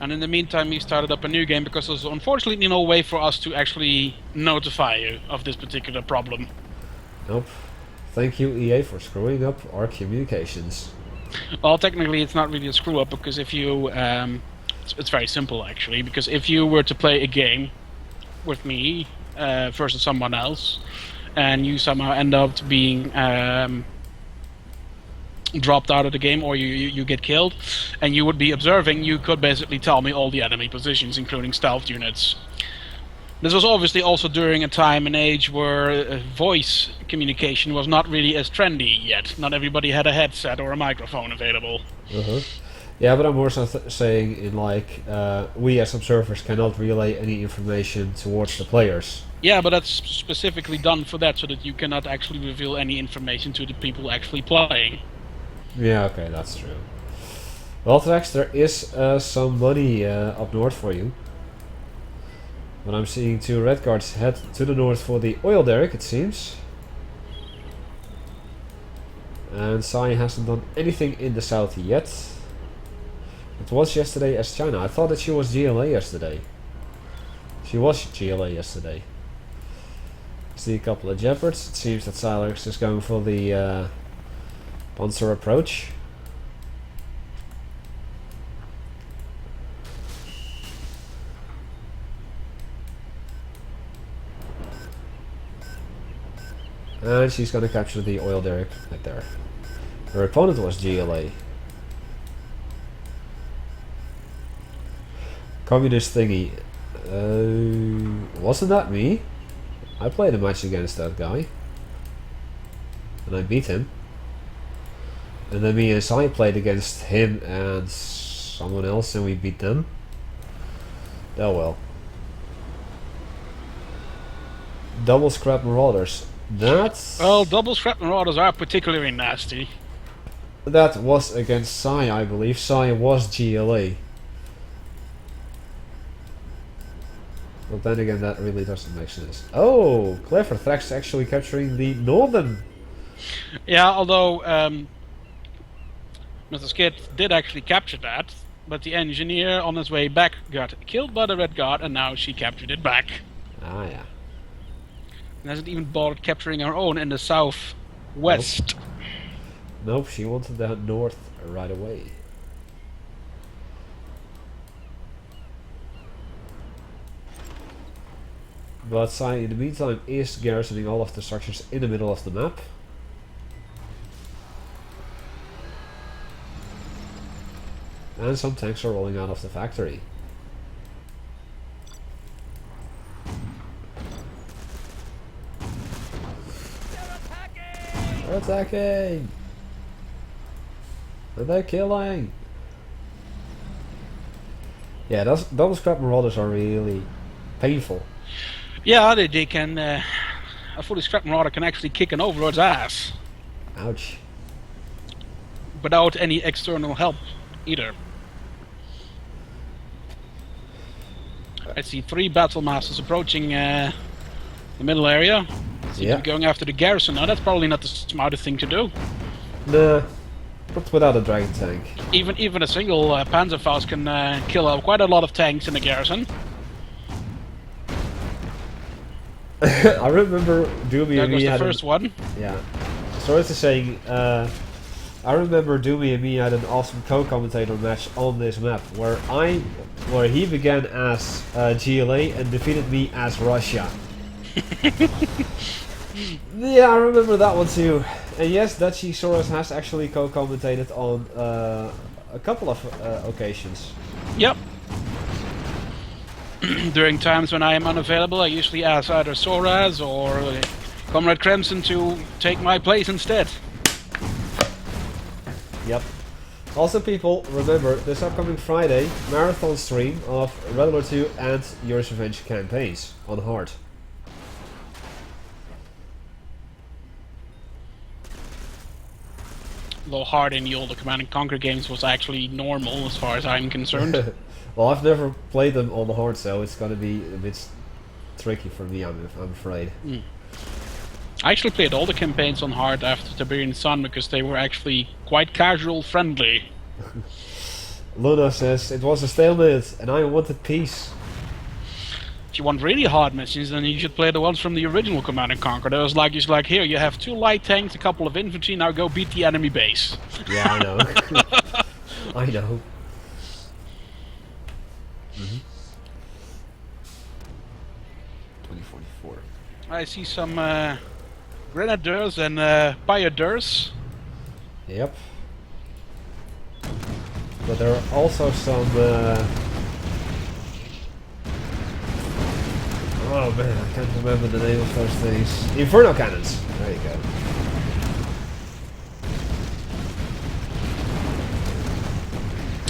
And in the meantime, he started up a new game because there's unfortunately no way for us to actually notify you of this particular problem. Nope. Thank you, EA, for screwing up our communications. Well, technically, it's not really a screw up because if you, it's very simple actually. Because if you were to play a game with me versus someone else, and you somehow end up being dropped out of the game, or you get killed, and you would be observing, you could basically tell me all the enemy positions, including stealth units. This was obviously also during a time and age where voice communication was not really as trendy yet. Not everybody had a headset or a microphone available. Yeah, but I'm more so saying in like, we as observers cannot relay any information towards the players. Yeah, but that's specifically done for that, so that you cannot actually reveal any information to the people actually playing. Yeah, okay, that's true. Well, Thrax, there is some money up north for you. But I'm seeing 2 red guards head to the north for the oil derrick, it seems. And Sai hasn't done anything in the south yet. It was yesterday as China. I thought that she was GLA yesterday. She was GLA yesterday. See a couple of Jeopards. It seems that Silex is going for the Panzer approach. And she's gonna capture the oil derrick right there. Her opponent was GLA. Communist thingy. Wasn't that me? I played a match against that guy. And I beat him. And then me and Sai played against him and someone else and we beat them. Oh well. Double scrap marauders. That's... Well, double scrap marauders are particularly nasty. That was against Sai, I believe. Sai was GLA. But then again, that really doesn't make sense. Oh, clever. Thrax actually capturing the northern. Yeah, although Mr. Skid did actually capture that, but the engineer on his way back got killed by the Red Guard, and now she captured it back. Ah, yeah. And hasn't even bothered capturing her own in the southwest. Nope, she wanted that north right away. But Sai, in the meantime, is garrisoning all of the structures in the middle of the map. And some tanks are rolling out of the factory. They're attacking! And they're killing! Yeah, those double scrap marauders are really painful. Yeah, they can. A fully scrap marauder can actually kick an overlord's ass. Ouch. Without any external help either. I see 3 battle masters approaching the middle area. Seem to be going after the garrison now. That's probably not the smartest thing to do. Nah, But without a dragon tank. Even a single Panzerfaust can kill quite a lot of tanks in the garrison. I remember Doomy That and was me the had first one. Yeah. Sorry to say, I remember Doomy and me had an awesome co-commentator match on this map where he began as GLA and defeated me as Russia. Yeah, I remember that one too. And yes, Dutchy Soros has actually co-commentated on a couple of occasions. Yep. During times when I am unavailable, I usually ask either Soraz or Comrade Crimson to take my place instead. Yep. Also, people, remember this upcoming Friday marathon stream of Red Alert 2 and Yours Revenge campaigns on hard. Though hard in the older Command & Conquer games was actually normal as far as I'm concerned. Well, I've never played them on the hard, so it's gonna be a bit tricky for me, I'm afraid. I actually played all the campaigns on hard after Tiberian Sun because they were actually quite casual friendly. Luna says, it was a stalemate and I wanted peace. If you want really hard missions, then you should play the ones from the original Command & Conquer. That was like, here, you have 2 light tanks, a couple of infantry, now go beat the enemy base. Yeah, I know. I know. 2044. I see some grenadiers and pioneers. Yep. But there are also some oh man, I can't remember the name of those things. Inferno cannons. There you go.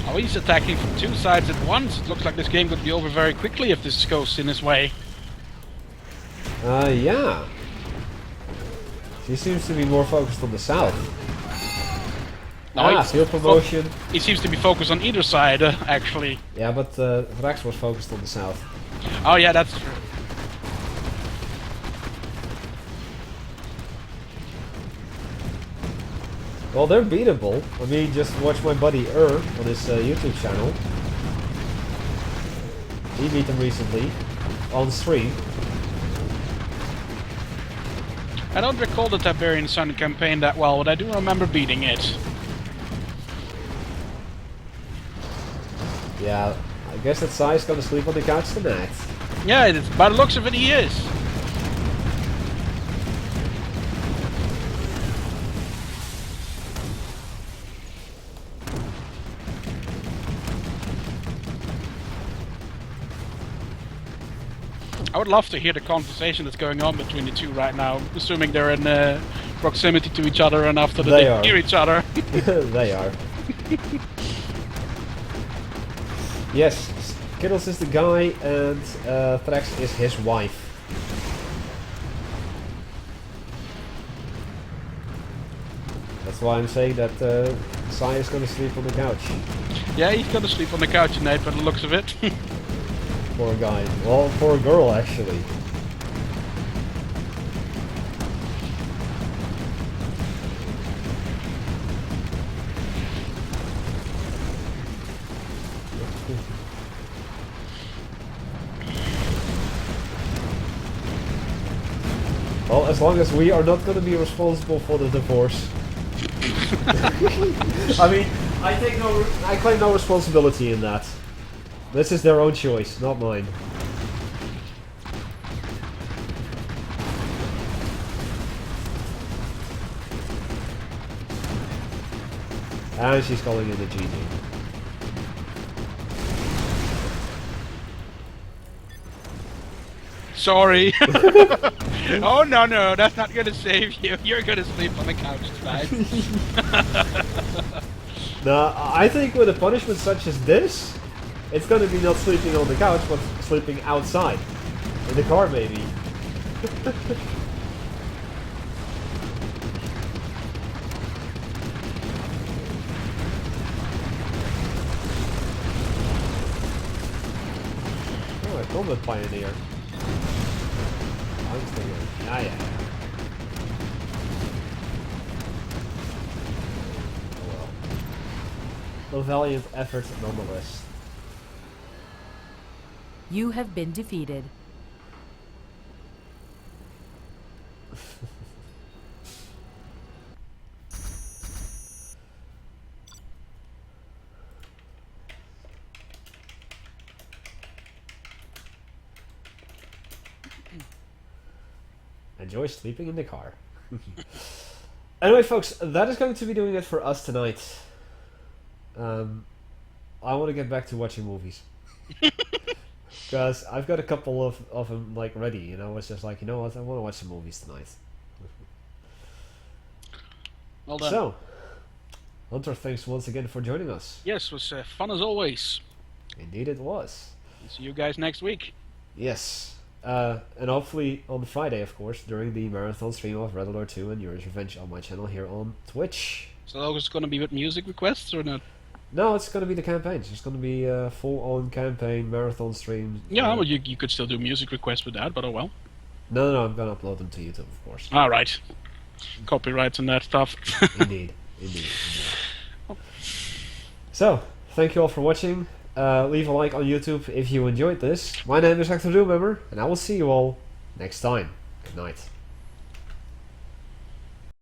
Oh, he's attacking from 2 sides at once. It looks like this game could be over very quickly if this goes in his way. Yeah. She seems to be more focused on the south. No, field promotion. He seems to be focused on either side, actually. Yeah, but Vrax was focused on the south. Oh yeah, that's true. Well, they're beatable. I mean, just watch my buddy on his YouTube channel. He beat them recently on stream. I don't recall the Tiberian Sun campaign that well, but I do remember beating it. Yeah, I guess that Sai's gonna sleep on the couch tonight. Yeah, by the looks of it, he is. I would love to hear the conversation that's going on between the two right now, assuming they're in proximity to each other enough that they hear each other. They are. Yes, Kittles is the guy and Thrax is his wife. That's why I'm saying that Sai is gonna sleep on the couch. Yeah, he's gonna sleep on the couch tonight by the looks of it. Poor guy. Well, poor girl actually. Well, as long as we are not going to be responsible for the divorce. I mean, I claim no responsibility in that. This is their own choice, not mine. And she's calling in the GG. Sorry. Oh no, that's not gonna save you. You're gonna sleep on the couch tonight. Now, I think with a punishment such as this, it's gonna be not sleeping on the couch, but sleeping outside. In the car, maybe. Oh, a combat pioneer. I'm thinking, yeah. Oh well. a valiant effort nonetheless. You have been defeated. Enjoy sleeping in the car. Anyway, folks, that is going to be doing it for us tonight. I want to get back to watching movies. Because I've got a couple of them like ready, and I was just like, you know what, I want to watch some movies tonight. Well done. So, Hunter, thanks once again for joining us. Yes, it was fun as always. Indeed it was. See you guys next week. Yes. And hopefully on Friday, of course, during the marathon stream of Red Alert 2 and Yours Revenge on my channel here on Twitch. So it's going to be with music requests or not? No, it's going to be the campaigns. It's going to be a full-on campaign marathon stream. Yeah, well, you could still do music requests with that, but oh well. No, I'm going to upload them to YouTube, of course. Alright. Copyrights and that stuff. Indeed. So, thank you all for watching. Leave a like on YouTube if you enjoyed this. My name is Hecthor Doomhammer, and I will see you all next time. Good night.